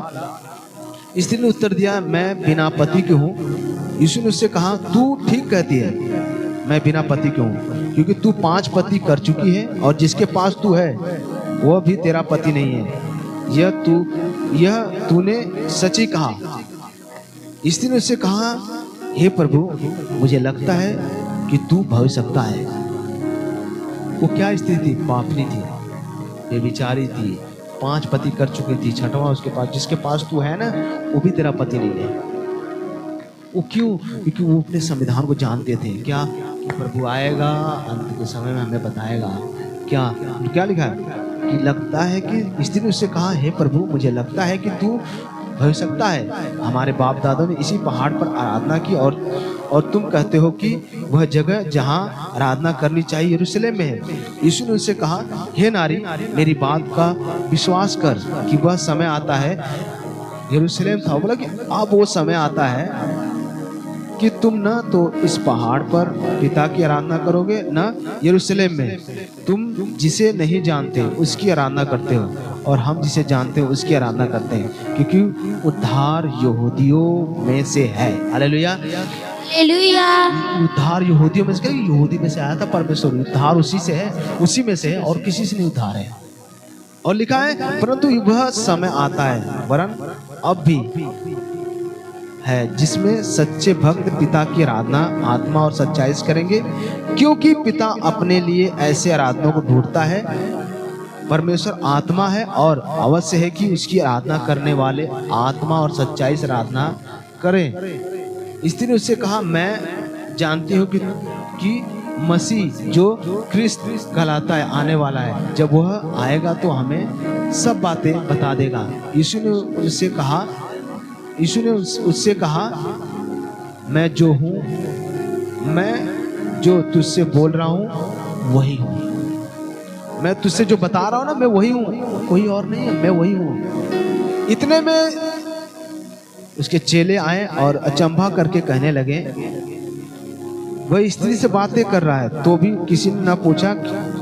स्त्री ने उत्तर दिया, मैं बिना पति के हूँ। यीशु ने उससे कहा, तू ठीक कहती है, मैं बिना पति के हूँ, क्योंकि तू 5 पति कर चुकी है और जिसके पास तू है वह भी तेरा पति नहीं है। यह तूने सच ही कहा। स्त्री ने उससे कहा, हे प्रभु, मुझे लगता है कि तू भविष्यवक्ता है। वो क्या स्त्री थी? पापनी थी, बेविचारी थी, 5 पति कर चुकी थी, 6वां उसके पास। जिसके पास तू है ना, वो भी तेरा पति नहीं है। वो क्यों? क्योंकि वो अपने संविधान को जानते थे। क्या? कि प्रभु आएगा, अंत के समय में हमें बताएगा। क्या क्या लिखा है? कि लगता है कि स्त्री ने उससे कहा, हे प्रभु, मुझे लगता है कि तू भविष्यवक्ता है। हमारे बाप दादों ने इसी पहाड़ पर आराधना की और तुम कहते हो कि वह जगह जहाँ आराधना करनी चाहिए यरूशलेम में है। यीशु ने उससे कहा, हे नारी, मेरी बात का विश्वास कर कि वह समय आता है। यरूशलेम था, बोला कि अब वो समय आता है कि तुम न तो इस पहाड़ पर पिता की आराधना करोगे, न यरूशलेम में। तुम जिसे नहीं जानते उसकी आराधना करते हो, और हम जिसे जानते हैं उसकी आराधना करते हैं, क्योंकि उद्धार यहूदियों में से है। Hallelujah, hallelujah. उद्धार यहूदियों में से, यहूदी में से आया था परमेश्वर। उद्धार उसी से है, उसी में से है, और किसी से नहीं उद्धार है। और लिखा है, परंतु वह समय आता है, वरन अब भी है, जिसमें सच्चे भक्त पिता की आराधना आत्मा और सच्चाई से करेंगे, क्योंकि पिता अपने लिए ऐसे आराधना को ढूंढता है। परमेश्वर आत्मा है, और अवश्य है कि उसकी आराधना करने वाले आत्मा और सच्चाई से आराधना करें। स्त्री ने उससे कहा, मैं जानती हूँ कि मसीह जो क्रिस्त कहलाता है आने वाला है। जब वह आएगा तो हमें सब बातें बता देगा। यीशु ने उससे कहा, मैं जो हूँ, मैं जो तुझसे बोल रहा हूँ वही हूँ। मैं तुझसे जो बता रहा हूँ ना, मैं वही हूँ, कोई और नहीं है, मैं वही हूँ। इतने में उसके चेले आए और अचंभा करके कहने लगे, वह स्त्री से बातें कर रहा है, तो भी किसी ने ना पूछा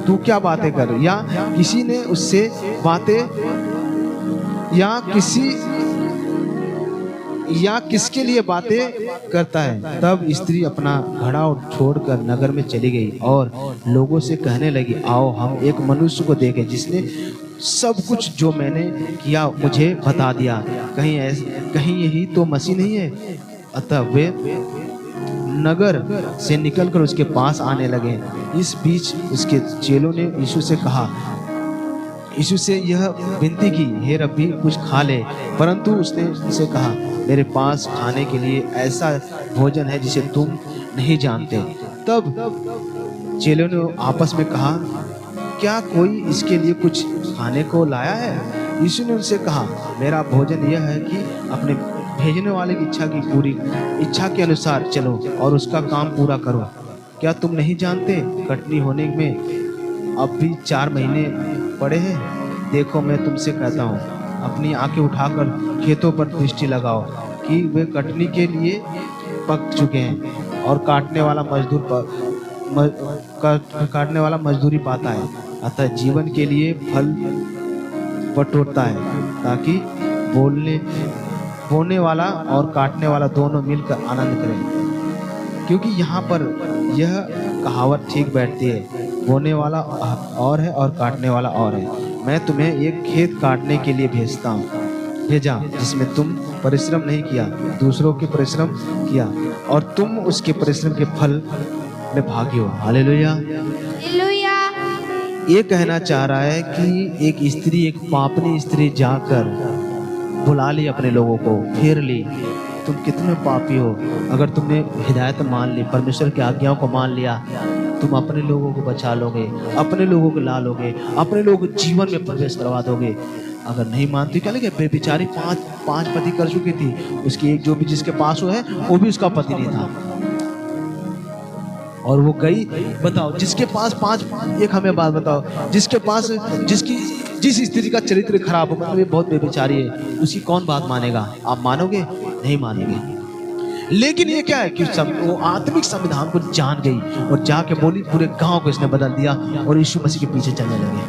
तू क्या बातें कर, या किसी ने उससे बातें, या किसके लिए बातें करता है। तब स्त्री अपना घड़ा छोड़कर नगर में चली गई और लोगों से कहने लगी, आओ हम एक मनुष्य को देखें जिसने सब कुछ जो मैंने किया मुझे बता दिया। कहीं यही तो मसीह नहीं है? अतः वे नगर से निकलकर उसके पास आने लगे। इस बीच उसके चेलों ने यीशु से यह विनती की, हे रब्बी, कुछ खा ले। परंतु उसने उसे कहा, मेरे पास खाने के लिए ऐसा भोजन है जिसे तुम नहीं जानते। तब चेलों ने आपस में कहा, क्या कोई इसके लिए कुछ खाने को लाया है? यीशु ने उनसे कहा, मेरा भोजन यह है कि अपने भेजने वाले की पूरी इच्छा के अनुसार चलो और उसका काम पूरा करो। क्या तुम नहीं जानते, कटनी होने में अब भी 4 महीने पड़े हैं? देखो, मैं तुमसे कहता हूँ, अपनी आंखें उठाकर खेतों पर दृष्टि लगाओ कि वे कटनी के लिए पक चुके हैं, और काटने वाला मजदूरी पाता है। अतः जीवन के लिए फल बटोरता है, ताकि बोने वाला और काटने वाला दोनों मिलकर आनंद करें। क्योंकि यहाँ पर यह कहावत ठीक बैठती है, बोने वाला और है और काटने वाला और है। मैं तुम्हें एक खेत काटने के लिए भेजा जिसमें तुम परिश्रम नहीं किया, दूसरों के परिश्रम किया, और तुम उसके परिश्रम के फल में भागी हो। Hallelujah, hallelujah. ये कहना चाह रहा है कि एक पापनी स्त्री जाकर बुला ली अपने लोगों को, फेर ली। तुम कितने पापी हो। अगर तुमने हिदायत मान ली, परमेश्वर की आज्ञाओं को मान लिया, तुम अपने लोगों को बचा लोगे, अपने लोगों को ला लोगे, अपने लोगों को जीवन में प्रवेश करवा दोगे। अगर नहीं मानती, क्या लगे, बेचारी 5 पति कर चुकी थी, उसकी एक जो भी जिसके पास वो है वो भी उसका पति नहीं था, और वो गई। बताओ, जिसके पास 5, एक हमें बात बताओ, जिसके पास जिस स्त्री का चरित्र खराब हो, मतलब ये बहुत बेचारी है, उसकी कौन बात मानेगा? आप मानोगे? नहीं मानेंगे। लेकिन ये क्या है कि वो आत्मिक संविधान को जान गई और जाके बोली, पूरे गांव को इसने बदल दिया और यीशु मसीह के पीछे चलने लगे।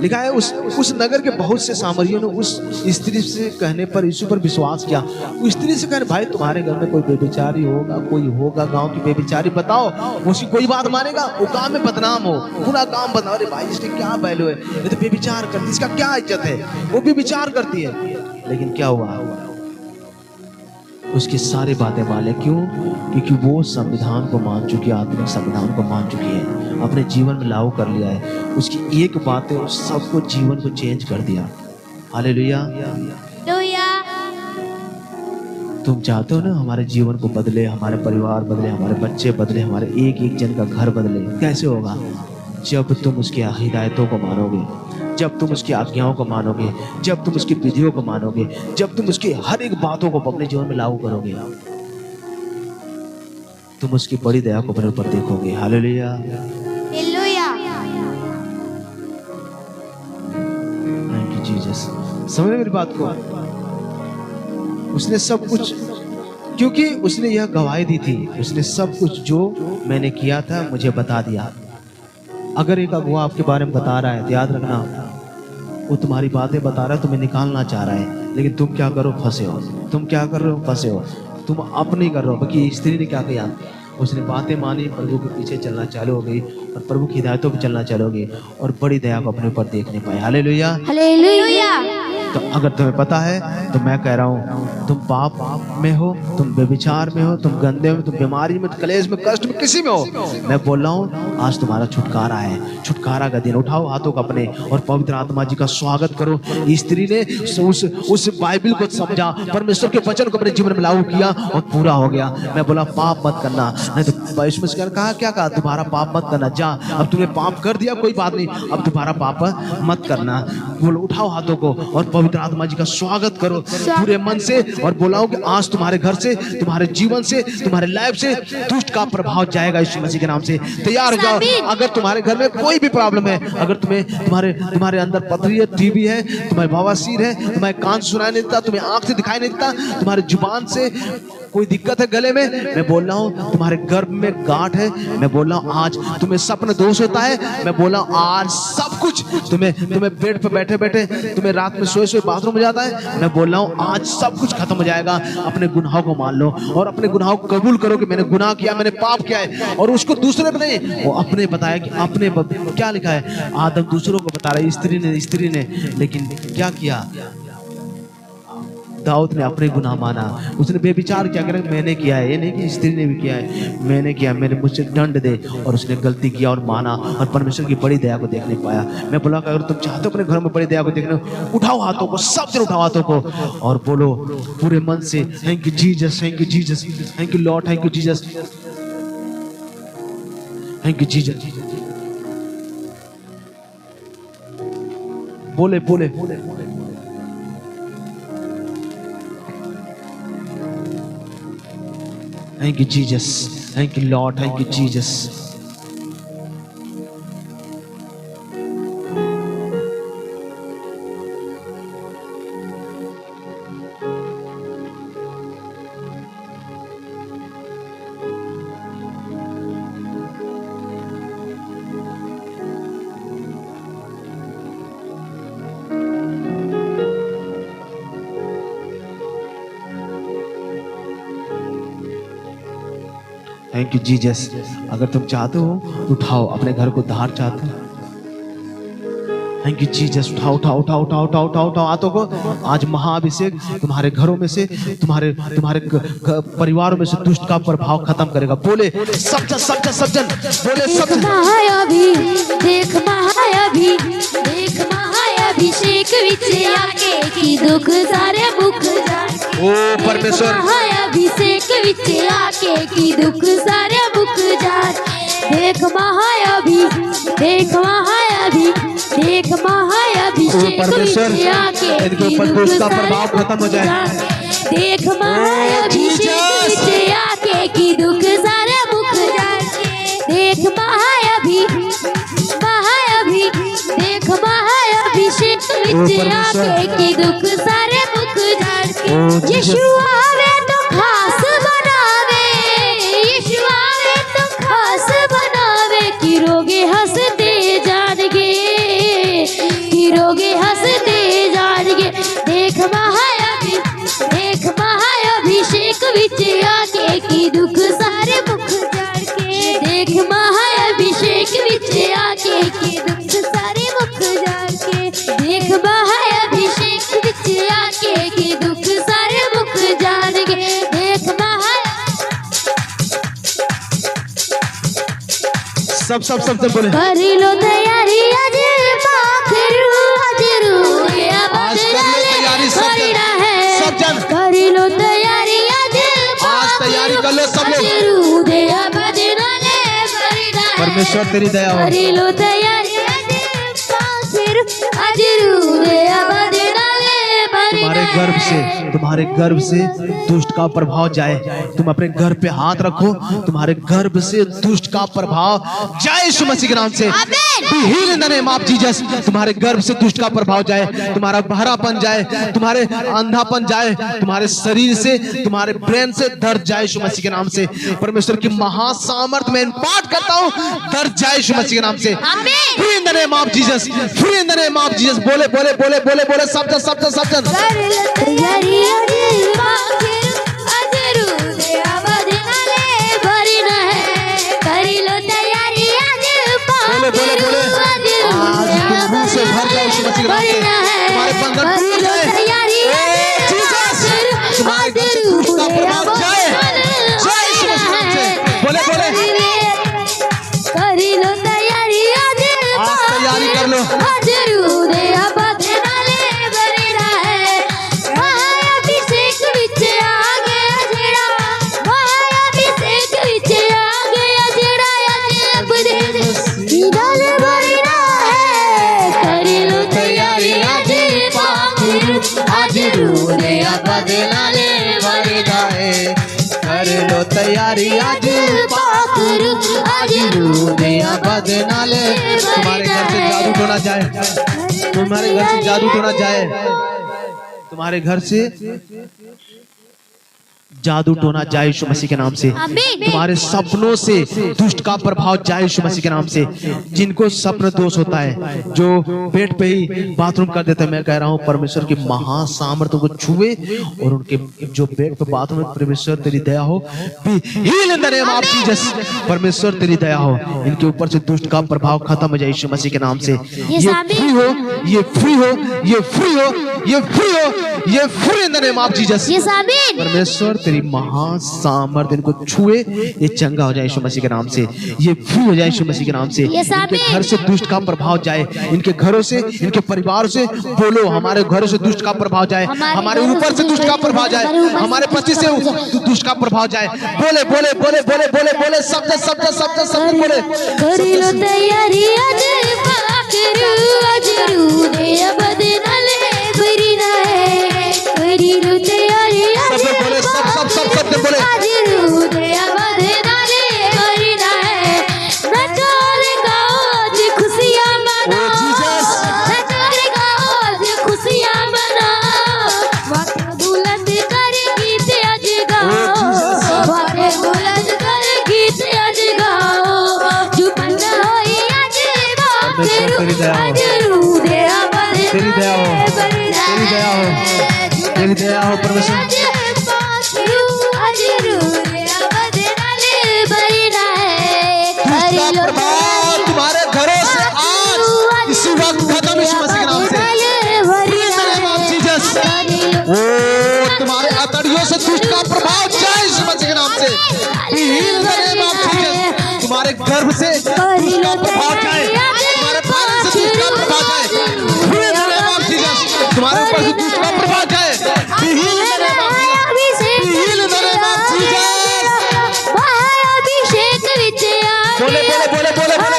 लिखा है उस नगर के बहुत से सामरियों ने उस स्त्री से कहने पर यीशु पर विश्वास किया। उस स्त्री से कहने, भाई तुम्हारे घर में कोई बेबिचारी होगा, कोई होगा गांव की बेबिचारी, बताओ उसकी कोई बात मानेगा? वो काम में बदनाम हो, पूरा काम बदनाम। अरे भाई इसने क्या वैल्यू है, ये तो बेबिचार करती, इसका क्या इज्जत है, वो भी विचार करती है। लेकिन क्या हुआ, उसकी सारी बातें माने। क्यों? क्योंकि वो संविधान को मान चुकी है, आत्मिक संविधान को मान चुकी है, अपने जीवन में लागू कर लिया है। उसकी एक बात है उस सबको जीवन को चेंज कर दिया। हालेलुया। तुम चाहते हो ना हमारे जीवन को बदले, हमारे परिवार बदले, हमारे बच्चे बदले, हमारे एक एक जन का घर बदले। कैसे होगा? जब तुम उसकी हिदायतों को मानोगे, जब तुम उसकी आज्ञाओं को मानोगे, जब तुम उसकी विधियों को मानोगे, जब तुम उसकी हर एक बातों को अपने जीवन में लागू करोगे, तुम उसकी बड़ी दया को अपने ऊपर देखोगे। हालेलुया। Thank you Jesus. समझ मेरी बात को? उसने सब कुछ, क्योंकि उसने यह गवाही दी थी, उसने सब कुछ जो मैंने किया था मुझे बता दिया। अगर एक अगुआ आपके बारे में बता रहा है तो याद रखना, वो तुम्हारी बातें बता रहा है, तुम्हें निकालना चाह रहा है, लेकिन तुम क्या करो? फंसे हो। तुम क्या कर रहे हो? फंसे हो। तुम अपनी कर रहे हो। बाकी स्त्री ने क्या किया? उसने बातें मानी, प्रभु के पीछे चलना चालू हो गई और प्रभु की हिदायतों पे चलना चालू हो गई और बड़ी दया को अपने ऊपर देखने पाए। हालेलुया। हालेलुया। तो अगर तुम्हें पता है तो मैं कह रहा हूँ, तुम पाप में हो, तुम व्यभिचार में हो, तुम गंदे में, तुम बीमारी में, क्लेश में, कष्ट में, किसी में हो, मैं बोल रहा हूँ आज तुम्हारा छुटकारा है, छुटकारा का दिन। उठाओ हाथों को अपने और पवित्र आत्मा जी का स्वागत करो। स्त्री ने उस बाइबल को समझा, परमेश्वर के वचन को अपने जीवन में लागू किया और पूरा हो गया। मैं बोला पाप मत करना, नहीं तो इसमें कहा क्या कहा? दोबारा पाप मत करना। जा, अब तुमने पाप कर दिया, कोई बात नहीं, अब दोबारा पाप मत करना। बोलो, उठाओ हाथों को और पवित्र आत्मा जी का स्वागत करो पूरे मन से और बोलाओ कि आज तुम्हारे घर से, तुम्हारे जीवन से, तुम्हारे लाइफ से दुष्ट का प्रभाव जाएगा यीशु मसीह के नाम से। तैयार हो जाओ। अगर तुम्हारे घर में कोई भी प्रॉब्लम है, अगर तुम्हारे अंदर पथरी है, टीबी है, तुम्हारे बवासीर है, तुम्हारे कान सुनाई नहीं देता, तुम्हें आंख से दिखाई नहीं देता, तुम्हारे जुबान से कोई दिक्कत है गले में, मैं बोल रहा हूँ तुम्हारे गर्भ में गांठ है, मैं बोल रहा हूँ आज तुम्हें सपन दोष होता है, मैं बोल रहा हूँ आज सब कुछ तुम्हें बेड पे बैठे बैठे तुम्हें रात में सोए सोए बाथरूम में जाता है, मैं बोल रहा हूँ आज सब कुछ खत्म हो जाएगा। अपने गुनाहों को मान लो और अपने गुनाहों को कबूल करो कि मैंने गुनाह किया, मैंने पाप किया है, और उसको दूसरे पे नहीं, वो अपने बताया कि अपने क्या लिखा है, आदम दूसरों को बता रहा है, स्त्री ने लेकिन क्या किया? दाऊद ने अपने गुनाह माना, उसने बेविचार क्या करा? मैंने किया है, ये नहीं कि स्त्री ने भी किया है, मैंने किया, मैंने मुझसे दंड दे, और उसने गलती किया और माना और परमेश्वर की बड़ी दया को देखने पाया। मैं बोला कि अगर तुम चाहते हो अपने घर में बड़ी दया को देखने, उठाओ हाथों को, सब जन उठाओ हाथों को और बोलो पूरे मन से, thank you Jesus, thank you Jesus, thank you Lord, thank you Jesus, thank you Jesus. बोले बोले Thank you, Jesus. Thank you, Lord. Thank you, Jesus. Thank you Jesus. अगर तुम चाहते हो तो उठाओ, अपने घर को धार चाहते हो, थैंक यू जीसस। उठाओ उठाओ उठाओ उठाओ उठाओ उठाओ उठाओ हाथों को। आज महाअभिषेक तुम्हारे घरों में से, तुम्हारे परिवारों में से दुष्ट का प्रभाव खत्म करेगा। बोले सब जन बोले सब महाअभिषेक विच आके की दुख सारे मुख जाके, ओ परमेश्वर, महाअभिषेक विच आके की दुख सारे मुख जाके, देख महाअभिषेक विच आके इनके ऊपर दुष्ट का प्रभाव खत्म हो जाए। देख महाअभिषेक विच आके की दुख सारे मुख जाके, देख महाअभिषेक विच आके की दुख सारे मुख जाके। यीशु आवे तो खास बनावे, यीशु आवे तो खास बनावे, कि रोगे हंसते जान गे, सब बोले कर लो तैयारी आज पाखरू अजरू दिया आज कर लो तैयारी सब जन कर लो तैयारी आज तैयारी कर लो सब लोग। अजरू दिया बदनाले बरिना है। परमेश्वर तेरी दया हो। कर लो तैयारी आज पाखरू अजरू दिया बदनाले तुम्हारे गर्भ से दुष्ट का प्रभाव जाए। तुम अपने घर पे हाथ रखो, तुम्हारे गर्भ से दुष्ट का प्रभाव जाए यीशु मसीह के नाम से। Be healed in the name of Jesus। तुम्हारे गर्भ से दुष्ट का प्रभाव जाए, तुम्हारा बहरापन जाए, तुम्हारे अंधापन जाए, तुम्हारे शरीर से, तुम्हारे ब्रेन से दर्द जाए यीशु मसीह के नाम से। परमेश्वर की महासामर्थ में पाठ करता हूँ, दर्द जाए यीशु मसीह के नाम से। Free in the name of Jesus, free in the name of Jesus। बोले बोले बोले बोले बोले सब जन कर लो तैयारी आज पाखरू अजरू दिया बदनाले बरिना है। कर लो तैयारी आज बोले बोले बोले आज तुम मुंह से भर जाओ यीशु मसीह के नाम से। तुम्हारे बंधन टूट जाए। जीसस तुम्हारे घर से दुष्ट का प्रभाव जाए यीशु मसीह के नाम से। बोले बोले कर लो तैयारी आज तैयारी कर लो। अजरू दिया बदनाले बरिना है। महाअभिषेक विच आ गया जेड़ा, महाअभिषेक विच आ गया जेड़ा अजब दे नाल बरिना है। कर लो तैयारी आज पाखरू अजरू दिया बदनाले बरिना है। कर लो तैयारी आज पाखरू अजरू दिया बदनाले। तुम्हारे घर से जादू टोना जाए, तुम्हारे घर से जादू टोना जाए, तुम्हारे घर से जादू टोना जाए यीशु मसीह के नाम से। आमीन। तुम्हारे सपनों से दुष्ट का प्रभाव जाए यीशु मसीह के नाम से। जिनको सपन दोष होता है, जो पेट पे ही बाथरूम कर देते हैं, मैं कह रहा हूँ परमेश्वर की महासामर्थ्य को छुए और उनके जो पेट पे बाथरूम में, परमेश्वर तेरी दया हो। Be healed in the name of Jesus। परमेश्वर तेरी दया हो, इनके ऊपर से दुष्ट का प्रभाव खत्म हो जाए यीशु मसीह के नाम से। ये फ्री हो, ये फ्री हो, ये फ्री हो, ये फ्री हो, ये free in the name of Jesus. Yes आमीन। परमेश्वर तेरी महासामर्थ इनको छुए, ये चंगा हो जाए यीशु मसीह के नाम से, ये फ्री हो जाए यीशु मसीह के नाम से। Yes, इनके आमीन। घर से दुष्ट का प्रभाव जाए, इनके घरों से, इनके परिवार से। बोलो हमारे घरों से दुष्ट का प्रभाव जाए, हमारे ऊपर से दुष्ट का प्रभाव जाए, हमारे पति से दुष्ट का प्रभाव जाए। बोले बोले बोले बोले बोले बोले शब्द शब्द शब्द शब्द बोले। कर लो तैयारी आज पाखरू अजरू दिया बदनाले बरिना है। कर लो तैयारी आज सब बोले, सब सब सब शब्द बोले। अजरू दिया बदनाले बरिना है। नचो रे गाओ आज खुशियां मनाओ, Oh, Jesus। नचो रे गाओ आज खुशियां मनाओ। वाके बुलंद कर गीत आज गाओ, वाके बुलंद कर गीत आज गाओ। जुबन होई आज परमेश्वर तेरी दया हो, अजरू दिया तेरी दया हो, तेरी दया हो, तेरी दया हो परमेश्वर। दुष्ट का प्रभाव तुम्हारे घरों से आज इसी वक्त खत्म यीशु मसीह के नाम से। Praise the name of Jesus। ओ तुम्हारे अतड़ियों से दुष्ट का प्रभाव जाए यीशु मसीह के नाम से। Be healed in the name of Jesus। तुम्हारे गर्भ से दुष्ट का प्रभाव जाए, तुम्हारे पैर से दुष्ट का प्रभाव जाए। Praise the name of Jesus। तुम्हारे ऊपर से दुष्ट का प्रभाव जाए। Be healed in the name of Jesus। Be healed in the name of Jesus। बोले बोले बोले बोले बोले।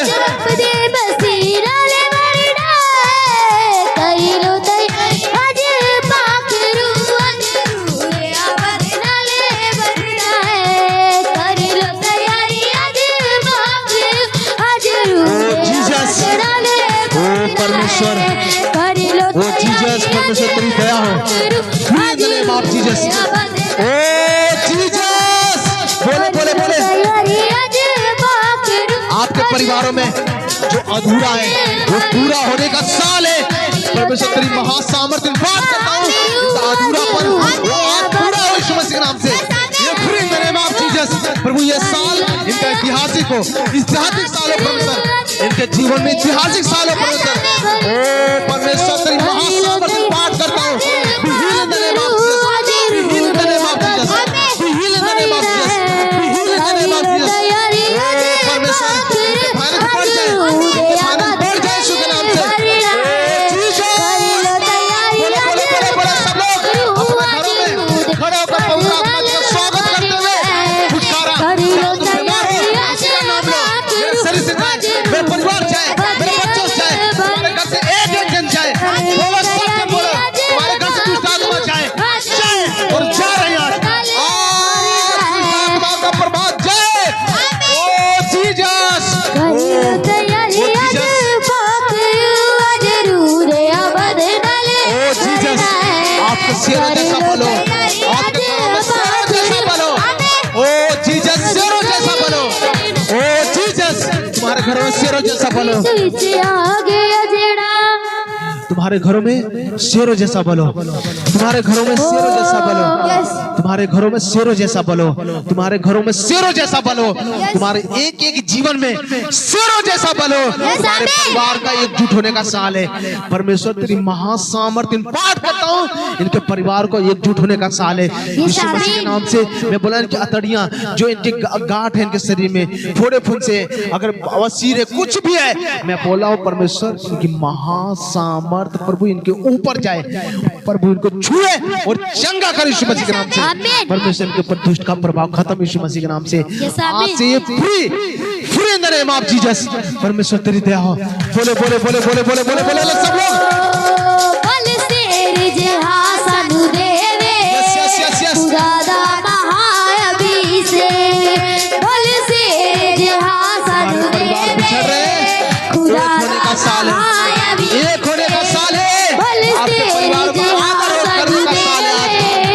परमेश्वर, ओ जीसस, परमेश्वर तेरी दया हो। Free in the name of Jesus। ओ जीसस, बोले बोले बोले। आपके परिवारों में जो अधूरा है वो पूरा होने का साल है। परमेश्वर तेरी महासामर्थ्य बात करता हूँ, इनका अधूरापन वो आज पूरा हो यीशु मसीह के नाम से। ये free in the name of Jesus. प्रभु ये साल इनका ऐतिहासिक हो, ऐतिहासिक साल हो परमेश्वर, इनके जीवन में ऐतिहासिक साल हो परमेश्वर। ओ परमेश्वर तेरी महासामर्थ्य बात करता हूँ। Be healed in the name of Jesus। Be healed in the name of Jesus। Be healed in the name of Jesus। Be healed in the name of Jesus। ओ परमेश्वर आपके शेरों जैसा बल हो, आपके घरों में शेरों जैसा बल हो। ओ जीसस, शेरों जैसा बल हो। ओ जीसस, तुम्हारे घरों में शेरों जैसा बल हो। तुम्हारे घरों में शेरों जैसा बल हो। तुम्हारे घरों में शेरों जैसा बल हो। तुम्हारे घरों में शेरों जैसा बल हो। तुम्हारे घरों में शेरों जैसा बल हो। तुम्हारे एक एक जीवन में शेरों जैसा बल हो। तुम्हारे परिवार का एकजुट होने का साल है। परमेश्वर तेरी महासामर्थ्य पाठ करता हूँ, इनके परिवार को एकजुट होने का साल है। यीशु मसीह के नाम से मैं बोला, इनकी अतड़ियां जो इनके गांठ है इनके शरीर में, फोड़े फुंसे, अगर बवासीर है, कुछ भी है, मैं बोला हूँ परमेश्वर इनकी महासामर्थ्य प्रभु इनके ऊपर जाए, प्रभु इनको छुए और चंगा करे यीशु मसीह के नाम से। परमेश्वर इनके ऊपर दुष्ट का प्रभाव खत्म यीशु मसीह के नाम से। आज से ये free in the name of Jesus. परमेश्वर तेरी दया हो। बोले बोले बोले बोले बोले बोले बोले सब लोग। बल शेर जहा सानू देवे, खुदादा महाअभी से। बल शेर जहा सानू देवे, खुदादा का साल है, एक होने का साल है, आपके परिवार को आदर करने का साल है।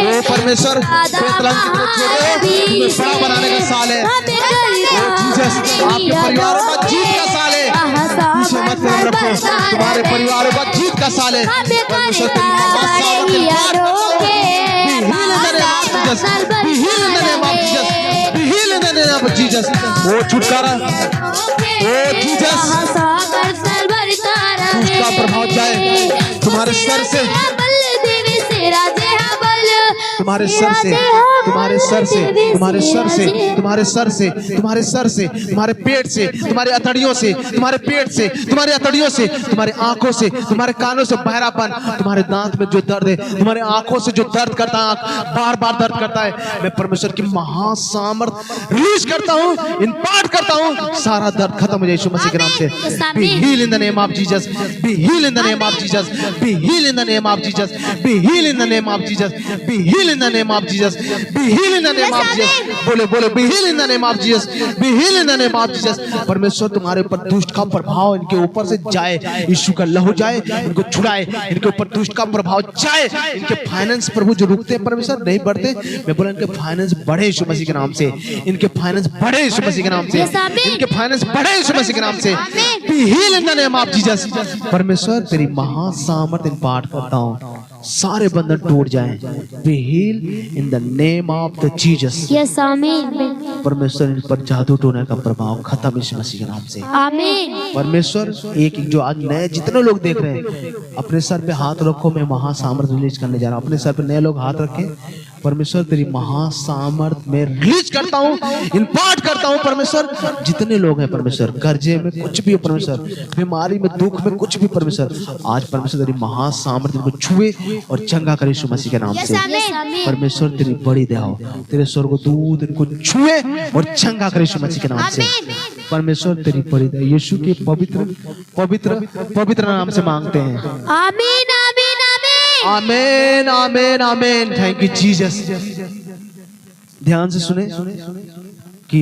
वो परमेश्वर तुम्हें बड़ा बनाने का साल है। जीसस, आपके परिवारों का जीत का साल है। पीछे मत कदम रखो, तुम्हारे परिवारों का जीत का साल है। परमेश्वर जीसस, वो छुटकारा, वो जीसस का प्रभाव जाए तुम्हारे सर से, तुम्हारे सर से, तुम्हारे सर से, तुम्हारे सर से, तुम्हारे सर से, तुम्हारे सर से, तुम्हारे पेट से, तुम्हारे अतड़ियों से, तुम्हारे पेट से, तुम्हारे अतड़ियों से, तुम्हारे आंखों से, तुम्हारे कानों से बहरापन, तुम्हारे दांत में जो दर्द है, तुम्हारे आंखों से जो दर्द करता है, बार बार दर्द करता है, मैं परमेश्वर की महासामर्थ्य रिलीज करता हूँ, इम्पार्ट करता हूँ, सारा दर्द खत्म हो जाए यीशु मसीह के नाम से। Be healed in the name of Jesus. Be healed in the name of Jesus. Be healed in the name of Jesus. Be healed in the name of Jesus. Be healed in the name of Jesus. Be healed in the name of Jesus. बोले बोले be healed in the name of Jesus. Be healed in the name of Jesus. परमेश्वर तुम्हारे ऊपर दुष्ट का प्रभाव इनके ऊपर से जाए, यीशु का लहू जाए, इनको छुड़ाए, इनके ऊपर दुष्ट का प्रभाव जाए। इनके फाइनेंस प्रभु जो रुकते हैं परमेश्वर नहीं बढ़ते, मैं बोला इनके फाइनेंस बढ़े यीशु मसीह के नाम से। इनके फाइनेंस बढ़े यीशु मसीह के नाम से। इनके फाइनेंस बढ़े यीशु मसीह के नाम से। Be healed in the name of Jesus. परमेश्वर तेरी महासामर्थ्य पाठ करता हूँ, सारे बंधन टूट जाएं। Be healed in the name of the Jesus. Yes आमीन। परमेश्वर इन पर जादू टोने का प्रभाव खत्म यीशु मसीह के नाम से। आमीन। परमेश्वर एक जो आज नए जितने लोग देख रहे हैं, अपने सर पे हाथ रखो, मैं महासामर्थ्य रिलीज करने जा रहा हूँ। अपने सर पे नए लोग हाथ रखें। परमेश्वर तेरी महासामर्थ्य में रिलीज करता हूँ, इम्पार्ट करता हूँ। परमेश्वर जितने लोग हैं परमेश्वर, कर्जे में कुछ भी हो परमेश्वर, बीमारी में, दुख में कुछ भी परमेश्वर, आज परमेश्वर तेरी महासामर्थ्य को छुए और चंगा करे यीशु मसीह के नाम से। परमेश्वर तेरी बड़ी दया हो, तेरे स्वर्गदूत इनको छुए और चंगा करे यीशु मसीह के नाम से। परमेश्वर तेरी बड़ी दया यीशु के पवित्र पवित्र पवित्र नाम से मांगते हैं। आमीन आमीन आमीन amen amen amen. Thank you Jesus. ध्यान से सुने कि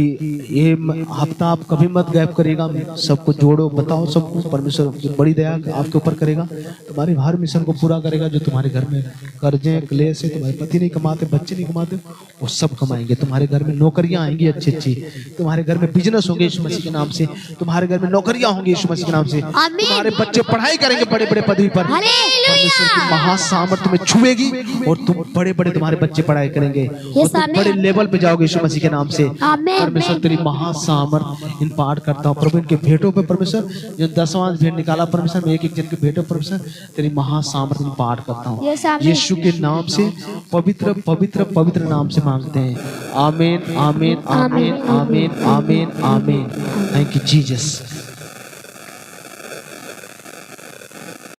ये हफ्ता आप कभी मत गैप करेगा। सबको जोड़ो, बताओ सबको, परमेश्वर बड़ी दया आपके ऊपर करेगा, तुम्हारे हर मिशन को पूरा करेगा। जो तुम्हारे घर में कर्जे क्लेश है, तुम्हारे पति नहीं कमाते, बच्चे नहीं कमाते, वो सब कमाएंगे। तुम्हारे घर में नौकरियां आएंगी अच्छी अच्छी, तुम्हारे घर में बिजनेस होंगे यीशु मसीह के नाम से, तुम्हारे घर में नौकरियां होंगी यीशु मसीह के नाम से, तुम्हारे बच्चे पढ़ाई करेंगे बड़े बड़े पदवी पर। परमेश्वर की महासामर्थ्य में छुएगी और तुम बड़े बड़े तुम्हारे बच्चे पढ़ाई करेंगे और तुम बड़े लेवल पे जाओगे यीशु मसीह के नाम से। परमेश्वर तेरी महासामर्थ्य इन पाठ करता हूँ प्रभु। इनके भेंटों पे परमेश्वर जो 10वां भेंट निकाला परमेश्वर, मैं एक एक जन के भेंटों परमेश्वर तेरी महासामर्थ्य इन पाठ करता हूँ यीशु के नाम से, पवित्र पवित्र पवित्र नाम से मांगते हैं। आमीन आमीन आमीन आमीन आमीन आमीन। Thank you Jesus.